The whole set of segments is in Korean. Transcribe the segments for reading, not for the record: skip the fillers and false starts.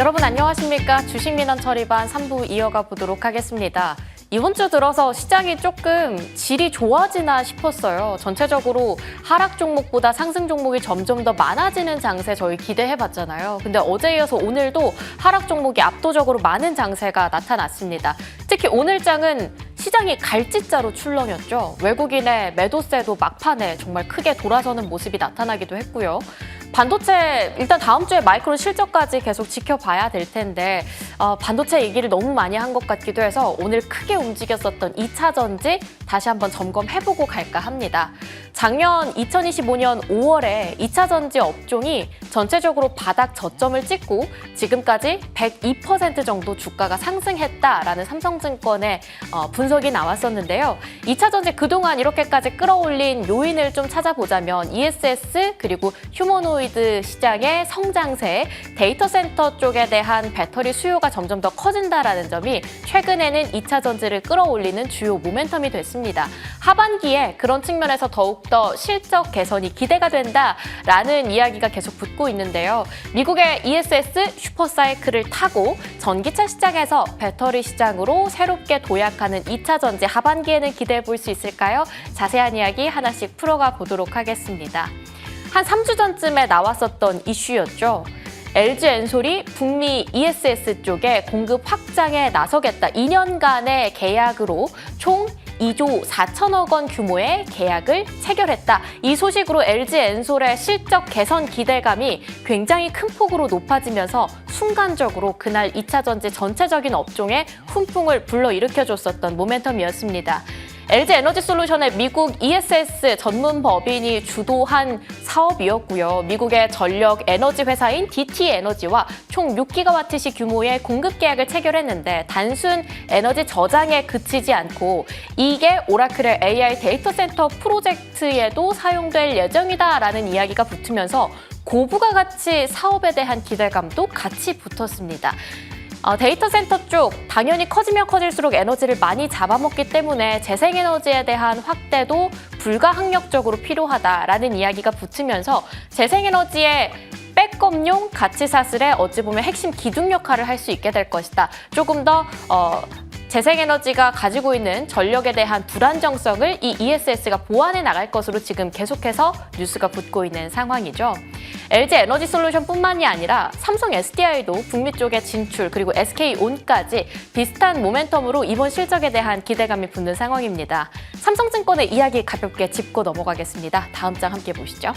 여러분 안녕하십니까? 주식민원 처리반 3부 이어가 보도록 하겠습니다. 이번 주 들어서 시장이 조금 질이 좋아지나 싶었어요. 전체적으로 하락 종목보다 상승 종목이 점점 더 많아지는 장세 저희 기대해봤잖아요. 근데 어제 이어서 오늘도 하락 종목이 압도적으로 많은 장세가 나타났습니다. 특히 오늘 장은 시장이 갈짓자로 출렁였죠. 외국인의 매도세도 막판에 정말 크게 돌아서는 모습이 나타나기도 했고요. 반도체 일단 다음 주에 마이크론 실적까지 계속 지켜봐야 될 텐데 반도체 얘기를 너무 많이 한 것 같기도 해서 오늘 크게 움직였었던 2차 전지 다시 한번 점검해보고 갈까 합니다. 작년 2025년 5월에 2차 전지 업종이 전체적으로 바닥 저점을 찍고 지금까지 102% 정도 주가가 상승했다라는 삼성증권의 분석이 나왔었는데요. 2차 전지 그동안 이렇게까지 끌어올린 요인을 좀 찾아보자면 ESS 그리고 휴머노이드 시장의 성장세, 데이터 센터 쪽에 대한 배터리 수요가 점점 더 커진다라는 점이 최근에는 2차 전지를 끌어올리는 주요 모멘텀이 됐습니다. 하반기에 그런 측면에서 더욱더 실적 개선이 기대가 된다라는 이야기가 계속 붙고 있는데요. 미국의 ESS 슈퍼사이클을 타고 전기차 시장에서 배터리 시장으로 새롭게 도약하는 2차 전지 하반기에는 기대해 볼 수 있을까요? 자세한 이야기 하나씩 풀어가 보도록 하겠습니다. 한 3주 전쯤에 나왔었던 이슈였죠. LG엔솔이 북미 ESS 쪽에 공급 확장에 나서겠다. 2년간의 계약으로 총 2조 4천억 원 규모의 계약을 체결했다. 이 소식으로 LG엔솔의 실적 개선 기대감이 굉장히 큰 폭으로 높아지면서 순간적으로 그날 2차 전지 전체적인 업종에 훈풍을 불러일으켜줬었던 모멘텀이었습니다. LG에너지솔루션의 미국 ESS 전문 법인이 주도한 사업이었고요. 미국의 전력 에너지 회사인 DT에너지와 총 6기가와트시 규모의 공급 계약을 체결했는데 단순 에너지 저장에 그치지 않고 이게 오라클의 AI 데이터 센터 프로젝트에도 사용될 예정이다라는 이야기가 붙으면서 고부가 가치 사업에 대한 기대감도 같이 붙었습니다. 데이터 센터 쪽 당연히 커지면 커질수록 에너지를 많이 잡아먹기 때문에 재생에너지에 대한 확대도 불가항력적으로 필요하다라는 이야기가 붙으면서 재생에너지의 백업용 가치사슬에 어찌 보면 핵심 기둥 역할을 할 수 있게 될 것이다. 조금 더 재생에너지가 가지고 있는 전력에 대한 불안정성을 이 ESS가 보완해 나갈 것으로 지금 계속해서 뉴스가 붙고 있는 상황이죠. LG에너지솔루션뿐만이 아니라 삼성 SDI도 북미 쪽에 진출 그리고 SK온까지 비슷한 모멘텀으로 이번 실적에 대한 기대감이 붙는 상황입니다. 삼성증권의 이야기 가볍게 짚고 넘어가겠습니다. 다음 장 함께 보시죠.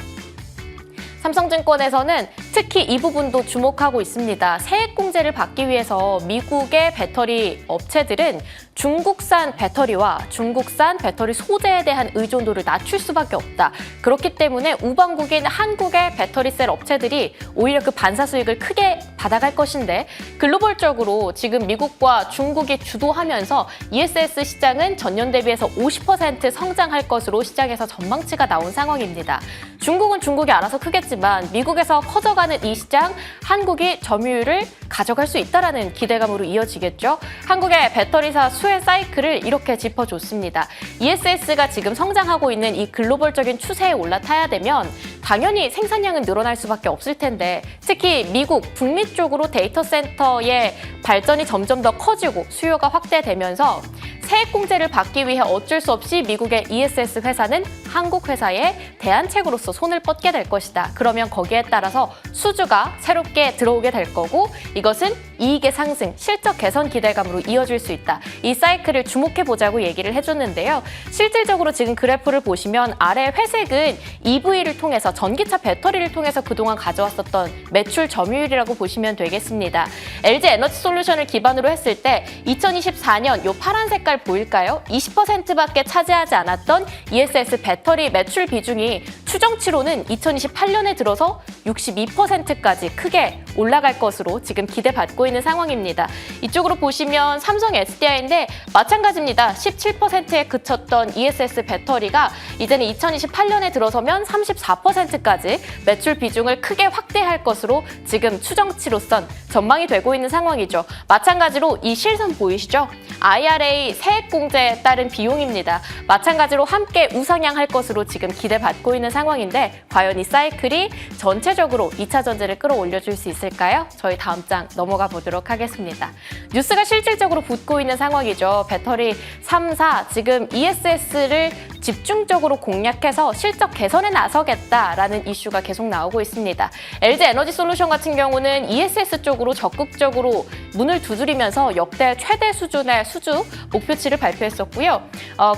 삼성증권에서는 특히 이 부분도 주목하고 있습니다. 세액공제를 받기 위해서 미국의 배터리 업체들은 중국산 배터리와 중국산 배터리 소재에 대한 의존도를 낮출 수밖에 없다. 그렇기 때문에 우방국인 한국의 배터리셀 업체들이 오히려 그 반사 수익을 크게 받아갈 것인데 글로벌적으로 지금 미국과 중국이 주도하면서 ESS 시장은 전년 대비해서 50% 성장할 것으로 시장에서 전망치가 나온 상황입니다. 중국은 중국이 알아서 크겠지만 미국에서 커져가는 이 시장, 한국이 점유율을 가져갈 수 있다는 기대감으로 이어지겠죠. 한국의 배터리사 수혜 사이클을 이렇게 짚어줬습니다. ESS가 지금 성장하고 있는 이 글로벌적인 추세에 올라타야 되면 당연히 생산량은 늘어날 수밖에 없을 텐데 특히 미국, 북미 쪽으로 데이터 센터의 발전이 점점 더 커지고 수요가 확대되면서 세액공제를 받기 위해 어쩔 수 없이 미국의 ESS 회사는 한국 회사의 대안책으로서 손을 뻗게 될 것이다. 그러면 거기에 따라서 수주가 새롭게 들어오게 될 거고 이것은 이익의 상승, 실적 개선 기대감으로 이어질 수 있다. 이 사이클을 주목해보자고 얘기를 해줬는데요. 실질적으로 지금 그래프를 보시면 아래 회색은 EV를 통해서 전기차 배터리를 통해서 그동안 가져왔었던 매출 점유율이라고 보시면 되겠습니다. LG에너지솔루션을 기반으로 했을 때 2024년 요 파란 색깔 보일까요? 20%밖에 차지하지 않았던 ESS 배터리 매출 비중이 추정치로는 2028년에 들어서 62%까지 크게 올라갈 것으로 지금 기대받고 있는 상황입니다. 이쪽으로 보시면 삼성 SDI인데 마찬가지입니다. 17%에 그쳤던 ESS 배터리가 이제는 2028년에 들어서면 34%까지 매출 비중을 크게 확대할 것으로 지금 추정치로선 전망이 되고 있는 상황이죠. 마찬가지로 이 실선 보이시죠? IRA 세액공제에 따른 비용입니다. 마찬가지로 함께 우상향할 것으로 지금 기대받고 있는 상황입니다. 상황인데 과연 이 사이클이 전체적으로 2차 전지를 끌어올려줄 수 있을까요? 저희 다음 장 넘어가 보도록 하겠습니다. 뉴스가 실질적으로 붙고 있는 상황이죠. 배터리 3, 4 지금 ESS를 집중적으로 공략해서 실적 개선에 나서겠다라는 이슈가 계속 나오고 있습니다. LG 에너지 솔루션 같은 경우는 ESS 쪽으로 적극적으로 문을 두드리면서 역대 최대 수준의 수주 목표치를 발표했었고요.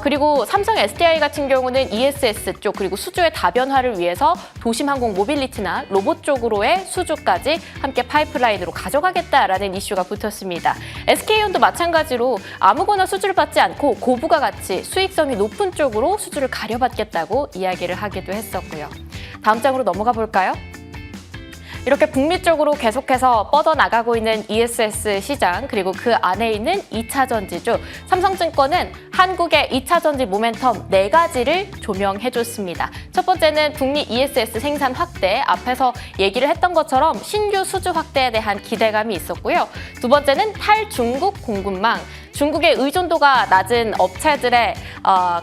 그리고 삼성 SDI 같은 경우는 ESS 쪽 그리고 수주의 다변화를 위해서 도심 항공 모빌리티나 로봇 쪽으로의 수주까지 함께 파이프라인으로 가져가겠다라는 이슈가 붙었습니다. SK온도 마찬가지로 아무거나 수주를 받지 않고 고부가 가치, 수익성이 높은 쪽으로 수주를 가려받겠다고 이야기를 하기도 했었고요. 다음 장으로 넘어가 볼까요? 이렇게 북미 쪽으로 계속해서 뻗어나가고 있는 ESS 시장 그리고 그 안에 있는 2차 전지주 삼성증권은 한국의 2차 전지 모멘텀 4가지를 조명해줬습니다. 첫 번째는 북미 ESS 생산 확대 앞에서 얘기를 했던 것처럼 신규 수주 확대에 대한 기대감이 있었고요. 두 번째는 탈중국 공급망 중국의 의존도가 낮은 업체들의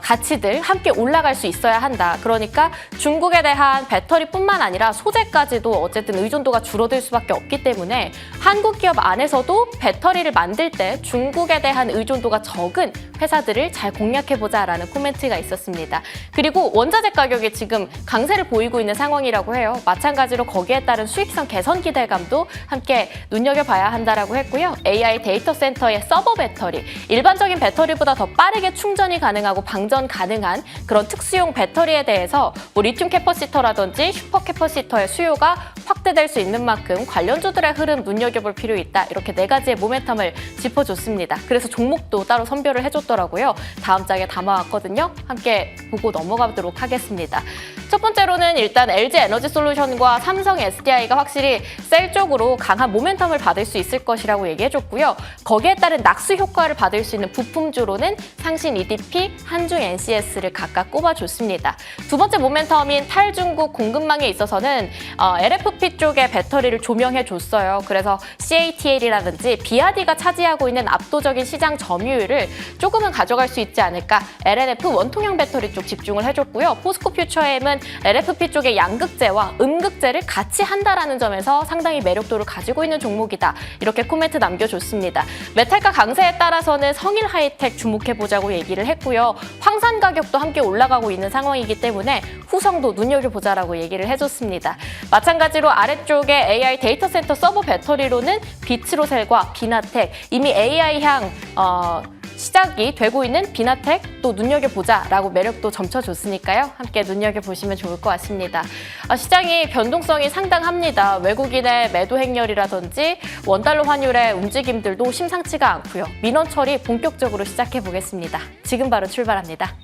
가치들 함께 올라갈 수 있어야 한다. 그러니까 중국에 대한 배터리뿐만 아니라 소재까지도 어쨌든 의존도가 줄어들 수밖에 없기 때문에 한국 기업 안에서도 배터리를 만들 때 중국에 대한 의존도가 적은 회사들을 잘 공략해보자라는 코멘트가 있었습니다. 그리고 원자재 가격이 지금 강세를 보이고 있는 상황이라고 해요. 마찬가지로 거기에 따른 수익성 개선 기대감도 함께 눈여겨봐야 한다라고 했고요. AI 데이터 센터의 서버 배터리 일반적인 배터리보다 더 빠르게 충전이 가능하고 방전 가능한 그런 특수용 배터리에 대해서 리튬 캐퍼시터라든지 슈퍼 캐퍼시터의 수요가 확대될 수 있는 만큼 관련주들의 흐름 눈여겨볼 필요 있다. 이렇게 4가지의 모멘텀을 짚어줬습니다. 그래서 종목도 따로 선별을 해줬더라고요. 다음 장에 담아왔거든요. 함께 보고 넘어가도록 하겠습니다. 첫 번째로는 일단 LG 에너지 솔루션과 삼성 SDI가 확실히 셀 쪽으로 강한 모멘텀을 받을 수 있을 것이라고 얘기해줬고요. 거기에 따른 낙수 효과를 받을 수 있는 부품주로는 상신 EDP, 한중 NCS를 각각 꼽아줬습니다. 두 번째 모멘텀인 탈중국 공급망에 있어서는 LFP 쪽의 배터리를 조명해줬어요. 그래서 CATL이라든지 BRD가 차지하고 있는 압도적인 시장 점유율을 조금은 가져갈 수 있지 않을까. LNF 원통형 배터리 쪽 집중을 해줬고요. 포스코 퓨처엠은 LFP 쪽의 양극재와 음극재를 같이 한다라는 점에서 상당히 매력도를 가지고 있는 종목이다. 이렇게 코멘트 남겨줬습니다. 메탈가 강세에 따라서는 성일 하이텍 주목해보자고 얘기를 했고요. 황산 가격도 함께 올라가고 있는 상황이기 때문에 후성도 눈여겨보자라고 얘기를 해줬습니다. 마찬가지로 아래쪽에 AI 데이터 센터 서버 배터리로는 비츠로셀과 비나텍 이미 AI향 시작이 되고 있는 비나텍 또 눈여겨보자라고 매력도 점쳐줬으니까요. 함께 눈여겨보시면 좋을 것 같습니다. 시장이 변동성이 상당합니다. 외국인의 매도 행렬이라든지 원달러 환율의 움직임들도 심상치가 않고요. 민원 처리 본격적으로 시작해보겠습니다. 지금 바로 출발합니다.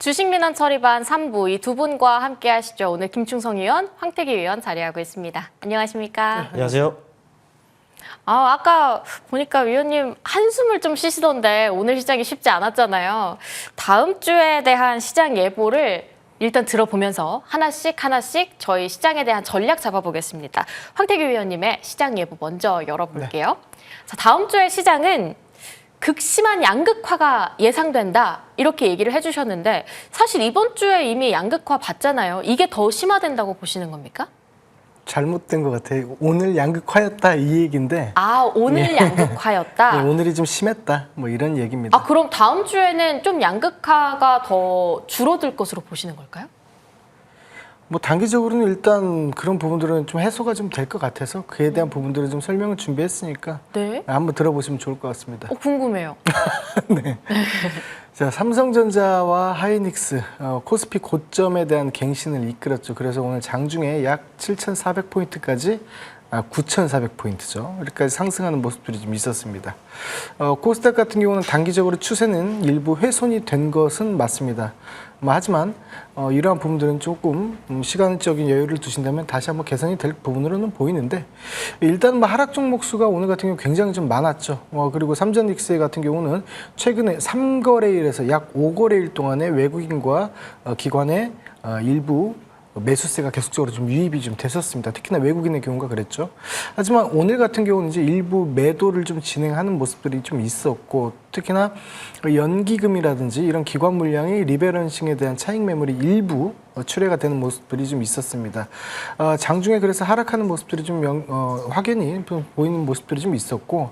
주식민원 처리반 3부 이 두 분과 함께 하시죠. 오늘 김충성 의원, 황태기 의원 자리하고 있습니다. 안녕하십니까? 네, 안녕하세요. 아까 보니까 위원님 한숨을 좀 쉬시던데 오늘 시장이 쉽지 않았잖아요. 다음 주에 대한 시장 예보를 일단 들어보면서 하나씩 저희 시장에 대한 전략 잡아보겠습니다. 황태기 위원님의 시장 예보 먼저 열어볼게요. 네. 자, 다음 주에 시장은 극심한 양극화가 예상된다 이렇게 얘기를 해주셨는데 사실 이번 주에 이미 양극화 봤잖아요. 이게 더 심화된다고 보시는 겁니까? 잘못된 것 같아요. 오늘 양극화였다 이 얘기인데. 오늘 양극화였다? 네, 오늘이 좀 심했다 뭐 이런 얘기입니다. 그럼 다음 주에는 좀 양극화가 더 줄어들 것으로 보시는 걸까요? 뭐 단기적으로는 일단 그런 부분들은 좀 해소가 좀 될 것 같아서 그에 대한 부분들을 좀 설명을 준비했으니까 네. 한번 들어보시면 좋을 것 같습니다. 궁금해요. 네. 자, 삼성전자와 하이닉스 코스피 고점에 대한 갱신을 이끌었죠. 그래서 오늘 장중에 약 7,400포인트까지 9,400포인트죠. 이렇게까지 상승하는 모습들이 좀 있었습니다. 코스닥 같은 경우는 단기적으로 추세는 일부 훼손이 된 것은 맞습니다. 하지만 이러한 부분들은 조금 시간적인 여유를 두신다면 다시 한번 개선이 될 부분으로는 보이는데 일단 하락 종목 수가 오늘 같은 경우 굉장히 좀 많았죠. 그리고 삼전익스 같은 경우는 최근에 3거래일에서 약 5거래일 동안에 외국인과 기관의 일부 매수세가 계속적으로 좀 유입이 좀 됐었습니다. 특히나 외국인의 경우가 그랬죠. 하지만 오늘 같은 경우는 이제 일부 매도를 좀 진행하는 모습들이 좀 있었고, 특히나 연기금이라든지 이런 기관 물량이 리밸런싱에 대한 차익 매물이 일부 출회가 되는 모습들이 좀 있었습니다. 장중에 그래서 하락하는 모습들이 좀 확연히 보이는 모습들이 좀 있었고,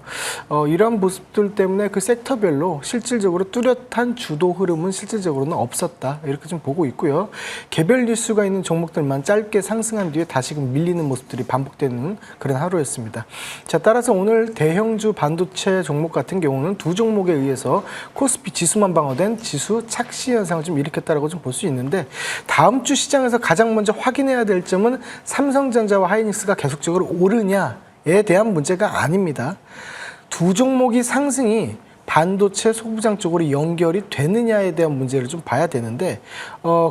이러한 모습들 때문에 그 섹터별로 실질적으로 뚜렷한 주도 흐름은 실질적으로는 없었다, 이렇게 좀 보고 있고요. 개별 뉴스가 있는 종목들만 짧게 상승한 뒤에 다시금 밀리는 모습들이 반복되는 그런 하루였습니다. 자, 따라서 오늘 대형주 반도체 종목 같은 경우는 두 종목에 의해서 코스피 지수만 방어된 지수 착시 현상을 좀 일으켰다라고 좀 볼 수 있는데, 다음 주 시장에서 가장 먼저 확인해야 될 점은 삼성전자와 하이닉스가 계속적으로 오르냐에 대한 문제가 아닙니다. 두 종목이 상승이 반도체 소부장 쪽으로 연결이 되느냐에 대한 문제를 좀 봐야 되는데,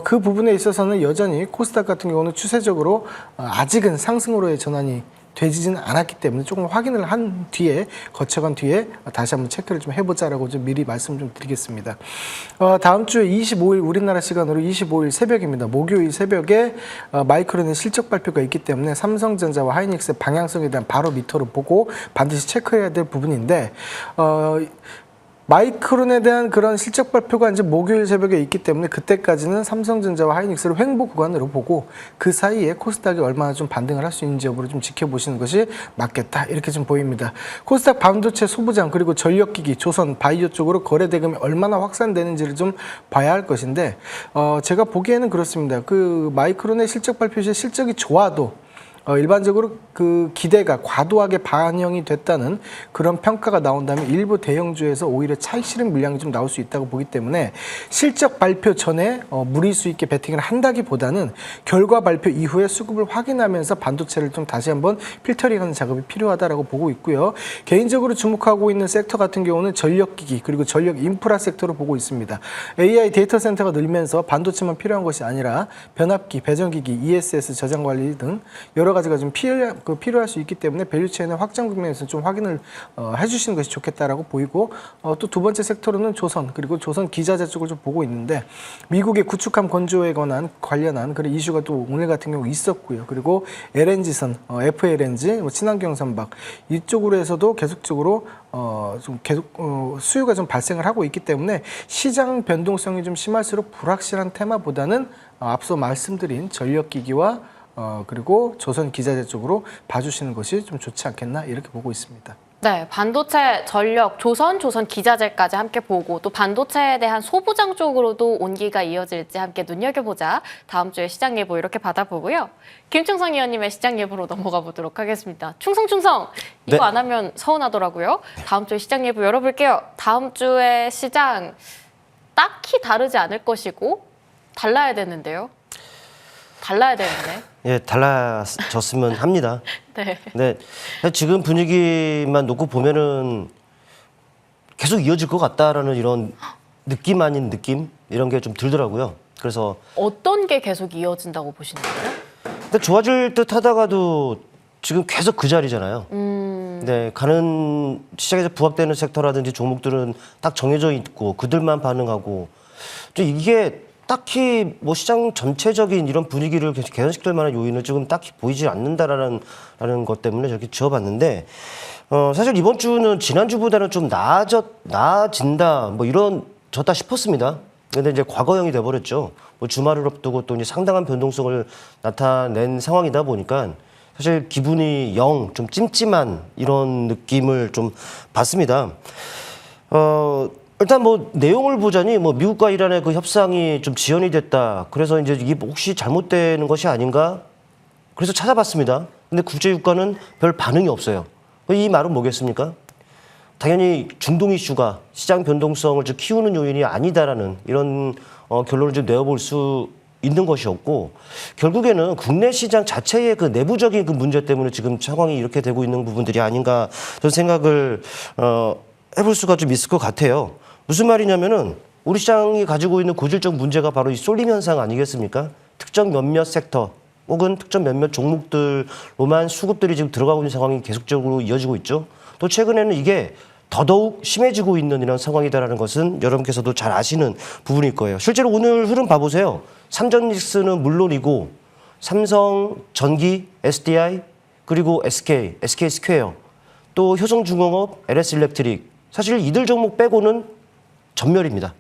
그 부분에 있어서는 여전히 코스닥 같은 경우는 추세적으로 아직은 상승으로의 전환이 되지는 않았기 때문에 조금 확인을 한 뒤에, 거쳐간 뒤에 다시 한번 체크를 좀 해보자라고 좀 미리 말씀 좀 드리겠습니다. 다음 주에 25일 우리나라 시간으로 25일 새벽입니다. 목요일 새벽에 마이크론의 실적 발표가 있기 때문에 삼성전자와 하이닉스의 방향성에 대한 바로 미터로 보고 반드시 체크해야 될 부분인데, 마이크론에 대한 그런 실적 발표가 이제 목요일 새벽에 있기 때문에 그때까지는 삼성전자와 하이닉스를 횡보 구간으로 보고 그 사이에 코스닥이 얼마나 좀 반등을 할 수 있는지 여부를 좀 지켜보시는 것이 맞겠다, 이렇게 좀 보입니다. 코스닥 반도체 소부장 그리고 전력기기, 조선, 바이오 쪽으로 거래 대금이 얼마나 확산되는지를 좀 봐야 할 것인데, 제가 보기에는 그렇습니다. 그 마이크론의 실적 발표 시에 실적이 좋아도 일반적으로 그 기대가 과도하게 반영이 됐다는 그런 평가가 나온다면 일부 대형주에서 오히려 차익 실현 물량이 좀 나올 수 있다고 보기 때문에 실적 발표 전에 무리수 있게 베팅을 한다기보다는 결과 발표 이후에 수급을 확인하면서 반도체를 좀 다시 한번 필터링하는 작업이 필요하다라고 보고 있고요. 개인적으로 주목하고 있는 섹터 같은 경우는 전력기기 그리고 전력 인프라 섹터로 보고 있습니다. AI 데이터 센터가 늘면서 반도체만 필요한 것이 아니라 변압기, 배전기기, ESS 저장 관리 등 여러 가지가 좀 필요할 수 있기 때문에 밸류체인의 확장 국면에서 좀 확인을 해주시는 것이 좋겠다라고 보이고, 또 두 번째 섹터로는 조선 그리고 조선 기자재 쪽을 좀 보고 있는데, 미국의 구축함 건조에 관련한 그런 이슈가 또 오늘 같은 경우 있었고요. 그리고 LNG선, FLNG, 친환경 선박 이쪽으로 해서도 계속적으로 좀 계속 수요가 좀 발생을 하고 있기 때문에 시장 변동성이 좀 심할수록 불확실한 테마보다는 앞서 말씀드린 전력기기와 그리고 조선 기자재 쪽으로 봐주시는 것이 좀 좋지 않겠나, 이렇게 보고 있습니다. 네, 반도체, 전력, 조선 기자재까지 함께 보고, 또 반도체에 대한 소부장 쪽으로도 온기가 이어질지 함께 눈여겨보자. 다음 주에 시장 예보 이렇게 받아보고요. 김충성 의원님의 시장 예보로 넘어가 보도록 하겠습니다. 충성! 이거 네. 안 하면 서운하더라고요. 다음 주에 시장 예보 열어볼게요. 다음 주에 시장 딱히 다르지 않을 것이고 달라야 되는데요. 달라야 되는데. 예, 달라졌으면 합니다. 네. 네, 지금 분위기만 놓고 보면은 계속 이어질 것 같다라는 이런 느낌 아닌 느낌, 이런 게 좀 들더라고요. 그래서 어떤 게 계속 이어진다고 보시는 거예요? 근데 좋아질 듯 하다가도 지금 계속 그 자리잖아요. 네, 가는 시장에서 부각되는 섹터라든지 종목들은 딱 정해져 있고 그들만 반응하고, 좀 이게 딱히 뭐 시장 전체적인 이런 분위기를 개선시킬 만한 요인은 지금 딱히 보이지 않는다라는 것 때문에 저렇게 지어봤는데, 사실 이번 주는 지난주보다는 좀 나아진다, 뭐 이런졌다 싶었습니다. 근데 이제 과거형이 돼버렸죠. 뭐 주말을 앞두고 또 이제 상당한 변동성을 나타낸 상황이다 보니까 사실 기분이 영 좀 찜찜한 이런 느낌을 좀 받습니다. 일단 뭐 내용을 보자니 뭐 미국과 이란의 그 협상이 좀 지연이 됐다. 그래서 이제 이게 혹시 잘못되는 것이 아닌가? 그래서 찾아봤습니다. 근데 국제유가는 별 반응이 없어요. 이 말은 뭐겠습니까? 당연히 중동 이슈가 시장 변동성을 좀 키우는 요인이 아니다라는 이런 결론을 좀 내어볼 수 있는 것이었고, 결국에는 국내 시장 자체의 그 내부적인 그 문제 때문에 지금 상황이 이렇게 되고 있는 부분들이 아닌가 저는 생각을 해볼 수가 좀 있을 것 같아요. 무슨 말이냐면은 우리 시장이 가지고 있는 고질적 문제가 바로 이 쏠림 현상 아니겠습니까? 특정 몇몇 섹터 혹은 특정 몇몇 종목들로만 수급들이 지금 들어가고 있는 상황이 계속적으로 이어지고 있죠. 또 최근에는 이게 더더욱 심해지고 있는 이런 상황이다라는 것은 여러분께서도 잘 아시는 부분일 거예요. 실제로 오늘 흐름 봐보세요. 삼전닉스는 물론이고 삼성, 전기, SDI, 그리고 SK, SK 스퀘어, 또 효성중공업, LS일렉트릭, 사실 이들 종목 빼고는 전멸입니다.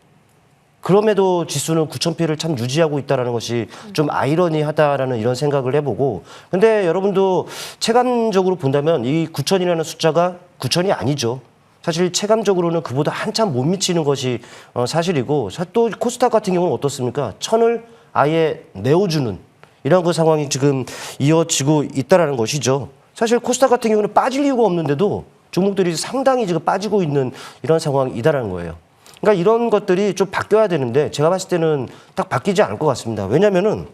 그럼에도 지수는 9,000피를 참 유지하고 있다는 것이 좀 아이러니하다라는 이런 생각을 해보고, 근데 여러분도 체감적으로 본다면 이 9,000이라는 숫자가 9,000이 아니죠. 사실 체감적으로는 그보다 한참 못 미치는 것이 사실이고, 또 코스닥 같은 경우는 어떻습니까? 1,000을 아예 내어주는 이런 그 상황이 지금 이어지고 있다는 것이죠. 사실 코스닥 같은 경우는 빠질 이유가 없는데도 종목들이 상당히 지금 빠지고 있는 이런 상황이다라는 거예요. 그러니까 이런 것들이 좀 바뀌어야 되는데 제가 봤을 때는 딱 바뀌지 않을 것 같습니다. 왜냐면은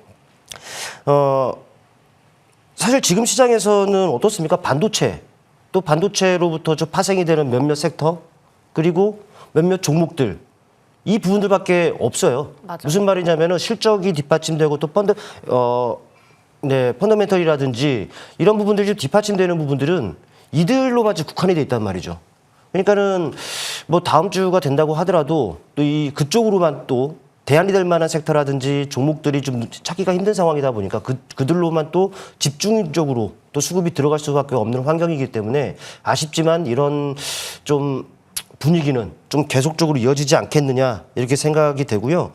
사실 지금 시장에서는 어떻습니까? 반도체, 또 반도체로부터 좀 파생이 되는 몇몇 섹터, 그리고 몇몇 종목들, 이 부분들밖에 없어요. 맞아요. 무슨 말이냐면은 실적이 뒷받침되고 또 펀더멘털이라든지 이런 부분들이 좀 뒷받침되는 부분들은 이들로만 국한이 돼 있단 말이죠. 그러니까는 뭐 다음 주가 된다고 하더라도 또 이 그쪽으로만 또 대안이 될 만한 섹터라든지 종목들이 좀 찾기가 힘든 상황이다 보니까 그들로만 또 집중적으로 또 수급이 들어갈 수밖에 없는 환경이기 때문에 아쉽지만 이런 좀 분위기는 좀 계속적으로 이어지지 않겠느냐 이렇게 생각이 되고요.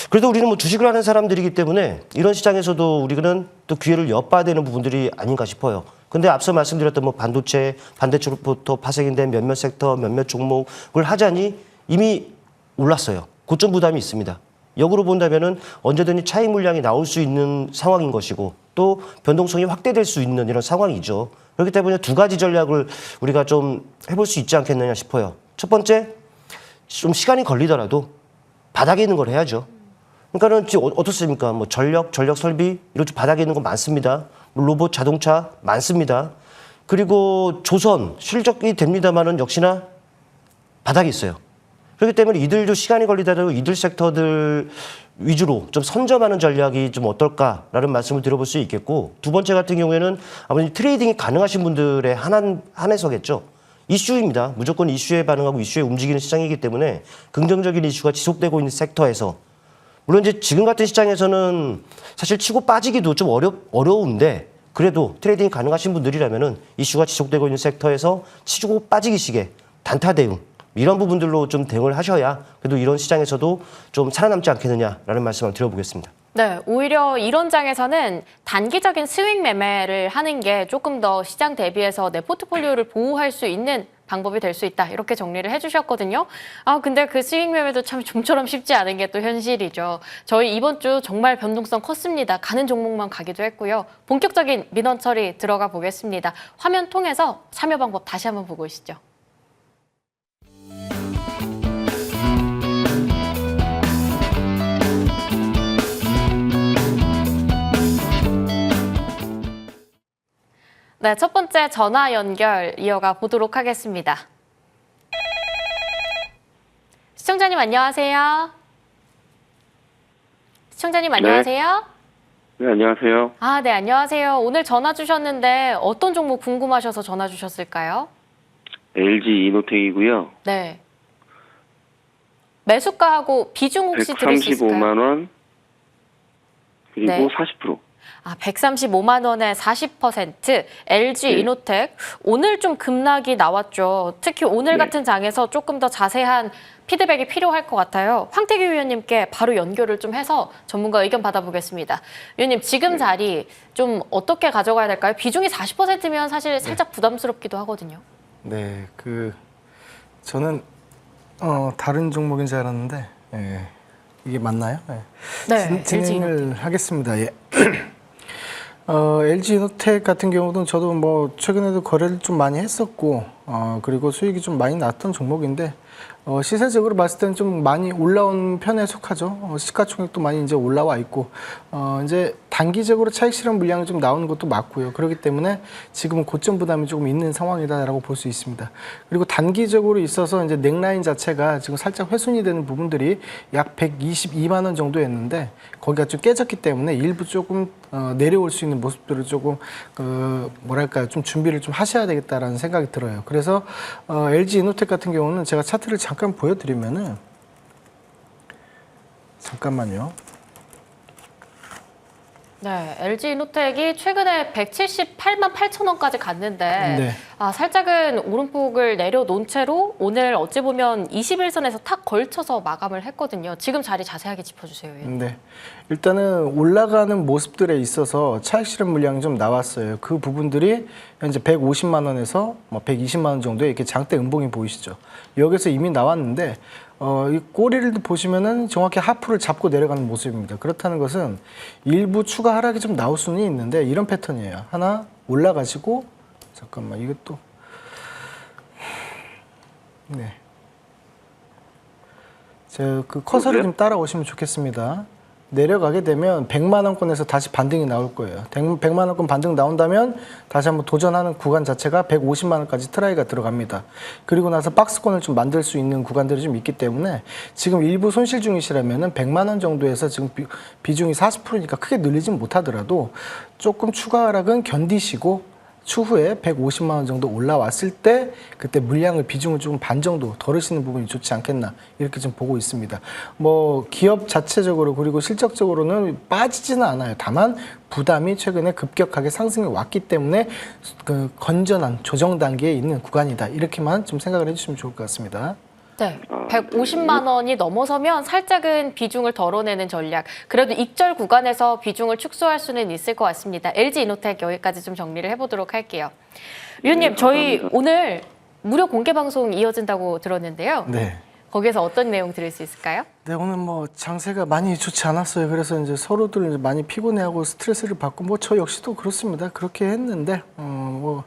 그래도 우리는 뭐 주식을 하는 사람들이기 때문에 이런 시장에서도 우리는 또 기회를 엿봐야 되는 부분들이 아닌가 싶어요. 근데 앞서 말씀드렸던 뭐 반도체로부터 파생이 된 몇몇 섹터, 몇몇 종목을 하자니 이미 올랐어요. 고점 부담이 있습니다. 역으로 본다면은 언제든지 차익 물량이 나올 수 있는 상황인 것이고 또 변동성이 확대될 수 있는 이런 상황이죠. 그렇기 때문에 두 가지 전략을 우리가 좀 해볼 수 있지 않겠느냐 싶어요. 첫 번째, 좀 시간이 걸리더라도 바닥에 있는 걸 해야죠. 그러니까는 지금 어떻습니까? 뭐 전력 설비 이런 좀 바닥에 있는 거 많습니다. 로봇, 자동차 많습니다. 그리고 조선 실적이 됩니다만은 역시나 바닥이 있어요. 그렇기 때문에 이들도 시간이 걸리더라도 이들 섹터들 위주로 좀 선점하는 전략이 좀 어떨까라는 말씀을 드려볼 수 있겠고, 두 번째 같은 경우에는 아무래도 트레이딩이 가능하신 분들의 한해서겠죠. 이슈입니다. 무조건 이슈에 반응하고 이슈에 움직이는 시장이기 때문에 긍정적인 이슈가 지속되고 있는 섹터에서, 물론 이제 지금 같은 시장에서는 사실 치고 빠지기도 좀 어려운데 그래도 트레이딩이 가능하신 분들이라면은 이슈가 지속되고 있는 섹터에서 치고 빠지기식의 단타 대응, 이런 부분들로 좀 대응을 하셔야 그래도 이런 시장에서도 좀 살아남지 않겠느냐라는 말씀을 드려보겠습니다. 네, 오히려 이런 장에서는 단기적인 스윙 매매를 하는 게 조금 더 시장 대비해서 내 포트폴리오를 보호할 수 있는 방법이 될 수 있다. 이렇게 정리를 해주셨거든요. 근데 그 스윙 매매도 참 좀처럼 쉽지 않은 게 또 현실이죠. 저희 이번 주 정말 변동성 컸습니다. 가는 종목만 가기도 했고요. 본격적인 민원 처리 들어가 보겠습니다. 화면 통해서 참여 방법 다시 한번 보고 오시죠. 네, 첫 번째 전화 연결 이어가 보도록 하겠습니다. 시청자님 안녕하세요. 시청자님 안녕하세요. 네, 안녕하세요. 네, 안녕하세요. 오늘 전화 주셨는데 어떤 종목 궁금하셔서 전화 주셨을까요? LG 이노텍이고요. 네. 매수가하고 비중 혹시 들을 수 있을까요? 135만 원 그리고 네. 40%. 135만 원에 40%, LG 네. 이노텍. 오늘 좀 급락이 나왔죠. 특히 오늘 네. 같은 장에서 조금 더 자세한 피드백이 필요할 것 같아요. 황태기 위원님께 바로 연결을 좀 해서 전문가 의견 받아보겠습니다. 위원님, 지금 자리 좀 어떻게 가져가야 될까요? 비중이 40%면 사실 살짝 부담스럽기도 하거든요. 네, 저는 다른 종목인 줄 알았는데 예. 이게 맞나요? 예. 네, 진행을 하겠습니다. 예. LG 이노텍 같은 경우는 저도 뭐 최근에도 거래를 좀 많이 했었고 그리고 수익이 좀 많이 났던 종목인데 시세적으로 봤을 때는 좀 많이 올라온 편에 속하죠. 시가총액도 많이 이제 올라와 있고 이제 단기적으로 차익 실현 물량이 좀 나오는 것도 맞고요. 그렇기 때문에 지금은 고점 부담이 조금 있는 상황이다라고 볼 수 있습니다. 그리고 단기적으로 있어서 이제 넥라인 자체가 지금 살짝 훼손이 되는 부분들이 약 122만 원 정도였는데 거기가 좀 깨졌기 때문에 일부 조금 내려올 수 있는 모습들을 조금 뭐랄까 좀 준비를 좀 하셔야 되겠다라는 생각이 들어요. 그래서 LG 이노텍 같은 경우는 제가 차트를 잠깐 보여드리면은 잠깐만요. 네, LG 이노텍이 최근에 178만 8천 원까지 갔는데 네. 살짝은 오름폭을 내려놓은 채로 오늘 어찌 보면 21선에서 탁 걸쳐서 마감을 했거든요. 지금 자리 자세하게 짚어주세요. 네. 일단은 올라가는 모습들에 있어서 차익 실현 물량이 좀 나왔어요. 그 부분들이 현재 150만 원에서 120만 원 정도의 이렇게 장대 음봉이 보이시죠. 여기서 이미 나왔는데 이 꼬리를 보시면은 정확히 하프를 잡고 내려가는 모습입니다. 그렇다는 것은 일부 추가 하락이 좀 나올 수는 있는데 이런 패턴이에요. 하나 올라가시고 잠깐만 이것도 네. 제가 그 커서를 좀 따라오시면 좋겠습니다. 내려가게 되면 100만 원권에서 다시 반등이 나올 거예요. 100만 원권 반등 나온다면 다시 한번 도전하는 구간 자체가 150만 원까지 트라이가 들어갑니다. 그리고 나서 박스권을 좀 만들 수 있는 구간들이 좀 있기 때문에 지금 일부 손실 중이시라면은 100만 원 정도에서 지금 비중이 40%니까 크게 늘리진 못하더라도 조금 추가 하락은 견디시고 추후에 150만 원 정도 올라왔을 때 그때 물량을 비중을 조금 반 정도 덜으시는 부분이 좋지 않겠나 이렇게 좀 보고 있습니다. 뭐 기업 자체적으로 그리고 실적적으로는 빠지지는 않아요. 다만 부담이 최근에 급격하게 상승해 왔기 때문에 그 건전한 조정 단계에 있는 구간이다. 이렇게만 좀 생각을 해주시면 좋을 것 같습니다. 네, 150만 원이 넘어서면 살짝은 비중을 덜어내는 전략. 그래도 익절 구간에서 비중을 축소할 수는 있을 것 같습니다. LG 이노텍 여기까지 좀 정리를 해보도록 할게요. 위원님, 저희 오늘 무료 공개 방송 이어진다고 들었는데요. 네. 거기에서 어떤 내용 들을 수 있을까요? 네, 오늘 뭐 장세가 많이 좋지 않았어요. 그래서 이제 서로들 많이 피곤해하고 스트레스를 받고 뭐 저 역시도 그렇습니다. 그렇게 했는데 뭐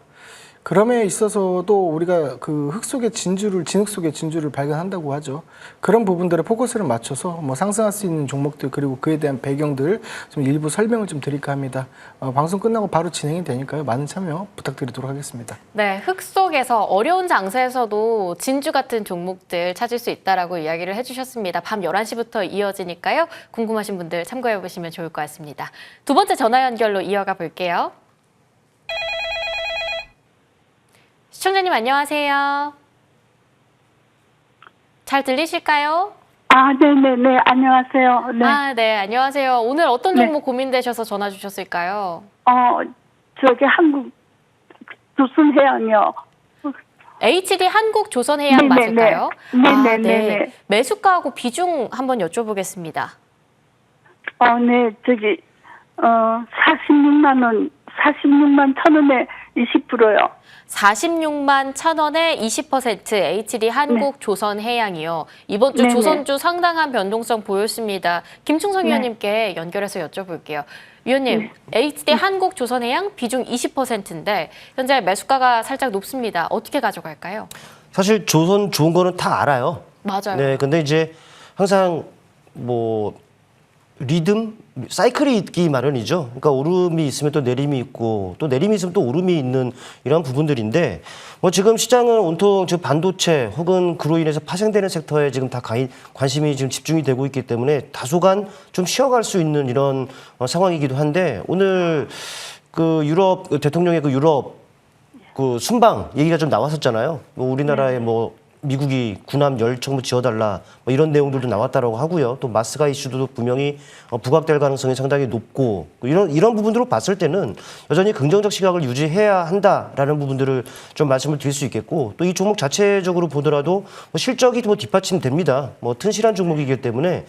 그럼에 있어서도 우리가 그 흙 속의 진주를 진흙 속의 진주를 발견한다고 하죠. 그런 부분들에 포커스를 맞춰서 뭐 상승할 수 있는 종목들 그리고 그에 대한 배경들 좀 일부 설명을 좀 드릴까 합니다. 방송 끝나고 바로 진행이 되니까요. 많은 참여 부탁드리도록 하겠습니다. 네, 흙 속에서 어려운 장세에서도 진주 같은 종목들 찾을 수 있다라고 이야기를 해주셨습니다. 밤 11시부터 이어지니까요. 궁금하신 분들 참고해 보시면 좋을 것 같습니다. 두 번째 전화 연결로 이어가 볼게요. 시청자님 안녕하세요. 잘 들리실까요? 네네네. 안녕하세요. 네. 네, 안녕하세요. 오늘 어떤 종목 고민되셔서 전화 주셨을까요? 저기 한국 조선해양이요. HD 한국조선해양 네네네. 맞을까요? 네네네. 네. 매수가하고 비중 한번 여쭤보겠습니다. 네. 저기 46만 1,000원에 20%요. 46만 1,000원에 20% HD 한국조선해양이요. 이번 주 네네. 조선주 상당한 변동성 보였습니다. 김충성 위원님께 연결해서 여쭤볼게요. 위원님, HD 한국조선해양 비중 20%인데 현재 매수가가 살짝 높습니다. 어떻게 가져갈까요? 사실 조선 좋은 거는 다 알아요. 맞아요. 네, 근데 이제 항상 뭐 리듬, 사이클이 있기 마련이죠. 그러니까 오름이 있으면 또 내림이 있고 또 내림이 있으면 또 오름이 있는 이런 부분들인데 뭐 지금 시장은 온통 지금 반도체 혹은 그로 인해서 파생되는 섹터에 지금 다 관심이 지금 집중이 되고 있기 때문에 다소간 좀 쉬어갈 수 있는 이런 상황이기도 한데 오늘 그 유럽 대통령의 그 유럽 그 순방 얘기가 좀 나왔었잖아요. 뭐 우리나라에 뭐 미국이 군함 10척 지어달라 뭐 이런 내용들도 나왔다라고 하고요. 또 마스가 이슈도 분명히 부각될 가능성이 상당히 높고 이런 부분들로 봤을 때는 여전히 긍정적 시각을 유지해야 한다라는 부분들을 좀 말씀을 드릴 수 있겠고 또 이 종목 자체적으로 보더라도 뭐 실적이 뭐 뒷받침됩니다. 뭐 튼실한 종목이기 때문에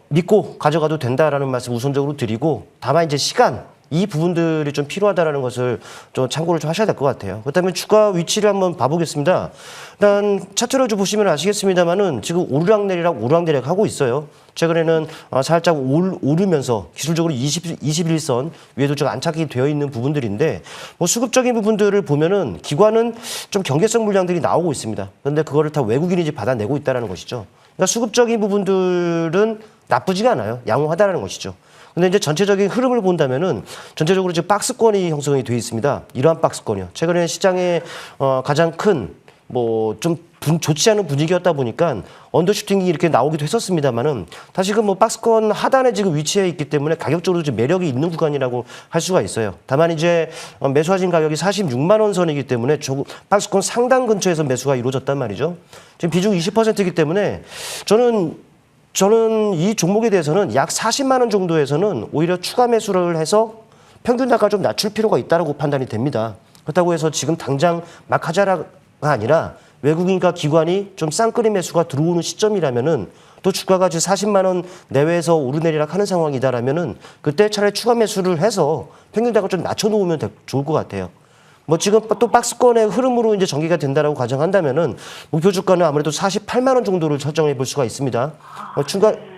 믿고 가져가도 된다라는 말씀 우선적으로 드리고 다만 이제 시간 이 부분들이 좀 필요하다라는 것을 좀 참고를 좀 하셔야 될 것 같아요. 그렇다면 주가 위치를 한번 봐보겠습니다. 일단 차트를 좀 보시면 아시겠습니다만은 지금 오르락내리락 하고 있어요. 최근에는 살짝 오르면서 기술적으로 21선 위에도 좀 안착이 되어 있는 부분들인데 뭐 수급적인 부분들을 보면은 기관은 좀 경계성 물량들이 나오고 있습니다. 그런데 그거를 다 외국인이 이제 받아내고 있다는 것이죠. 그러니까 수급적인 부분들은 나쁘지가 않아요. 양호하다는 것이죠. 근데 이제 전체적인 흐름을 본다면은 전체적으로 지금 박스권이 형성이 되어 있습니다. 이러한 박스권이요. 최근에 시장에 가장 큰 뭐 좀 좋지 않은 분위기였다 보니까 언더슈팅이 이렇게 나오기도 했었습니다만은 다시금 뭐 박스권 하단에 지금 위치해 있기 때문에 가격적으로 좀 매력이 있는 구간이라고 할 수가 있어요. 다만 이제 매수하신 가격이 46만 원 선이기 때문에 박스권 상단 근처에서 매수가 이루어졌단 말이죠. 지금 비중 20%이기 때문에 저는 이 종목에 대해서는 약 40만 원 정도에서는 오히려 추가 매수를 해서 평균 단가를 좀 낮출 필요가 있다고 판단이 됩니다. 그렇다고 해서 지금 당장 막 하자가 아니라 외국인과 기관이 좀 쌍끌이 매수가 들어오는 시점이라면은 또 주가가 지금 40만 원 내외에서 오르내리락 하는 상황이다라면은 그때 차라리 추가 매수를 해서 평균 단가를 좀 낮춰놓으면 좋을 것 같아요. 뭐 지금 또 박스권의 흐름으로 이제 전개가 된다라고 가정한다면은 목표 주가는 아무래도 48만 원 정도를 설정해 볼 수가 있습니다.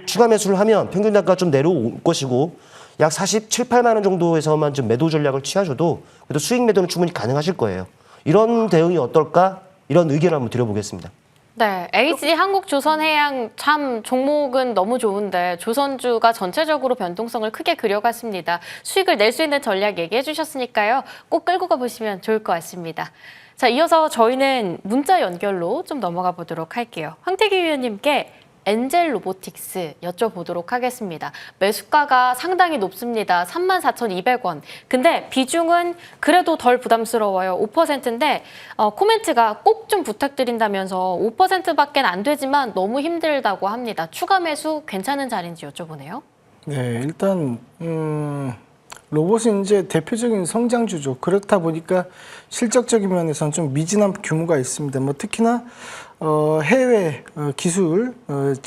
추가 매수를 하면 평균 단가가 좀 내려올 것이고 약 47, 8만 원 정도에서만 좀 매도 전략을 취하셔도 그래도 수익 매도는 충분히 가능하실 거예요. 이런 대응이 어떨까? 이런 의견을 한번 드려보겠습니다. 네, HG 한국조선해양 참 종목은 너무 좋은데 조선주가 전체적으로 변동성을 크게 그려갔습니다. 수익을 낼 수 있는 전략 얘기해 주셨으니까요. 꼭 끌고 가보시면 좋을 것 같습니다. 자, 이어서 저희는 문자 연결로 좀 넘어가 보도록 할게요. 황태기 위원님께 엔젤 로보틱스 여쭤보도록 하겠습니다. 매수가가 상당히 높습니다. 34,200원. 근데 비중은 그래도 덜 부담스러워요. 5%인데 코멘트가 꼭 좀 부탁드린다면서 5%밖에 안 되지만 너무 힘들다고 합니다. 추가 매수 괜찮은 자리인지 여쭤보네요. 네, 일단 로봇이 이제 대표적인 성장주죠. 그렇다 보니까 실적적인 면에서는 좀 미진한 규모가 있습니다. 뭐 특히나 해외 기술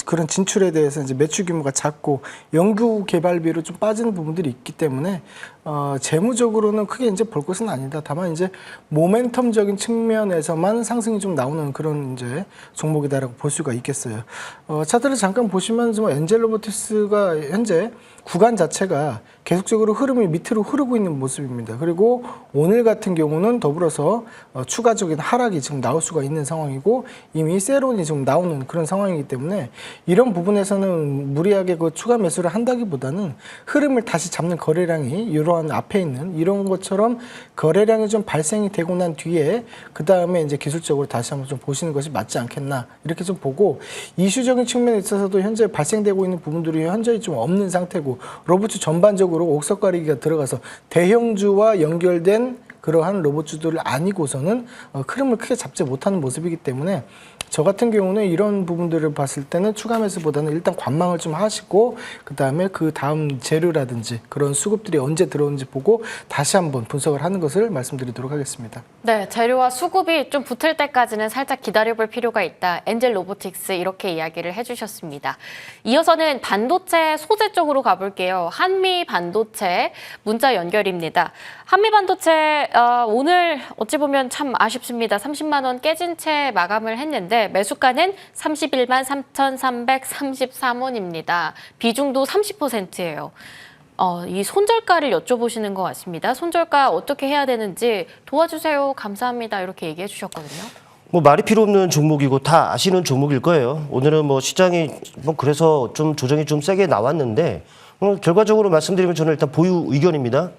그런 진출에 대해서 이제 매출 규모가 작고 연구 개발비로 좀 빠지는 부분들이 있기 때문에 재무적으로는 크게 이제 볼 것은 아니다. 다만 이제 모멘텀적인 측면에서만 상승이 좀 나오는 그런 이제 종목이다라고 볼 수가 있겠어요. 차트를 잠깐 보시면 좀 엔젤 로보틱스가 현재 구간 자체가 계속적으로 흐름이 밑으로 흐르고 있는 모습입니다. 그리고 오늘 같은 경우는 더불어서 추가적인 하락이 지금 나올 수가 있는 상황이고 이미 세론이 지금 나오는 그런 상황이기 때문에 이런 부분에서는 무리하게 그 추가 매수를 한다기보다는 흐름을 다시 잡는 거래량이 이러한 앞에 있는 이런 것처럼 거래량이 좀 발생이 되고 난 뒤에 그 다음에 이제 기술적으로 다시 한번 좀 보시는 것이 맞지 않겠나 이렇게 좀 보고 이슈적인 측면에 있어서도 현재 발생되고 있는 부분들이 현저히 좀 없는 상태고 로봇주 전반적으로 옥석가리기가 들어가서 대형주와 연결된 그러한 로봇주들을 아니고서는 흐름을 크게 잡지 못하는 모습이기 때문에 저 같은 경우는 이런 부분들을 봤을 때는 추가 매수보다는 일단 관망을 좀 하시고 그다음에 그 다음 재료라든지 그런 수급들이 언제 들어오는지 보고 다시 한번 분석을 하는 것을 말씀드리도록 하겠습니다. 네, 재료와 수급이 좀 붙을 때까지는 살짝 기다려볼 필요가 있다. 엔젤 로보틱스 이렇게 이야기를 해주셨습니다. 이어서는 반도체 소재 쪽으로 가볼게요. 한미 반도체 문자 연결입니다. 한미 반도체 오늘 어찌 보면 참 아쉽습니다. 30만 원 깨진 채 마감을 했는데 매수가는 31만 3,333원입니다. 비중도 30%예요. 이 손절가를 여쭤보시는 것 같습니다. 손절가 어떻게 해야 되는지 도와주세요. 감사합니다. 이렇게 얘기해 주셨거든요. 뭐 말이 필요 없는 종목이고 다 아시는 종목일 거예요. 오늘은 뭐 시장이 뭐 그래서 좀 조정이 좀 세게 나왔는데 결과적으로 말씀드리면 저는 일단 보유 의견입니다.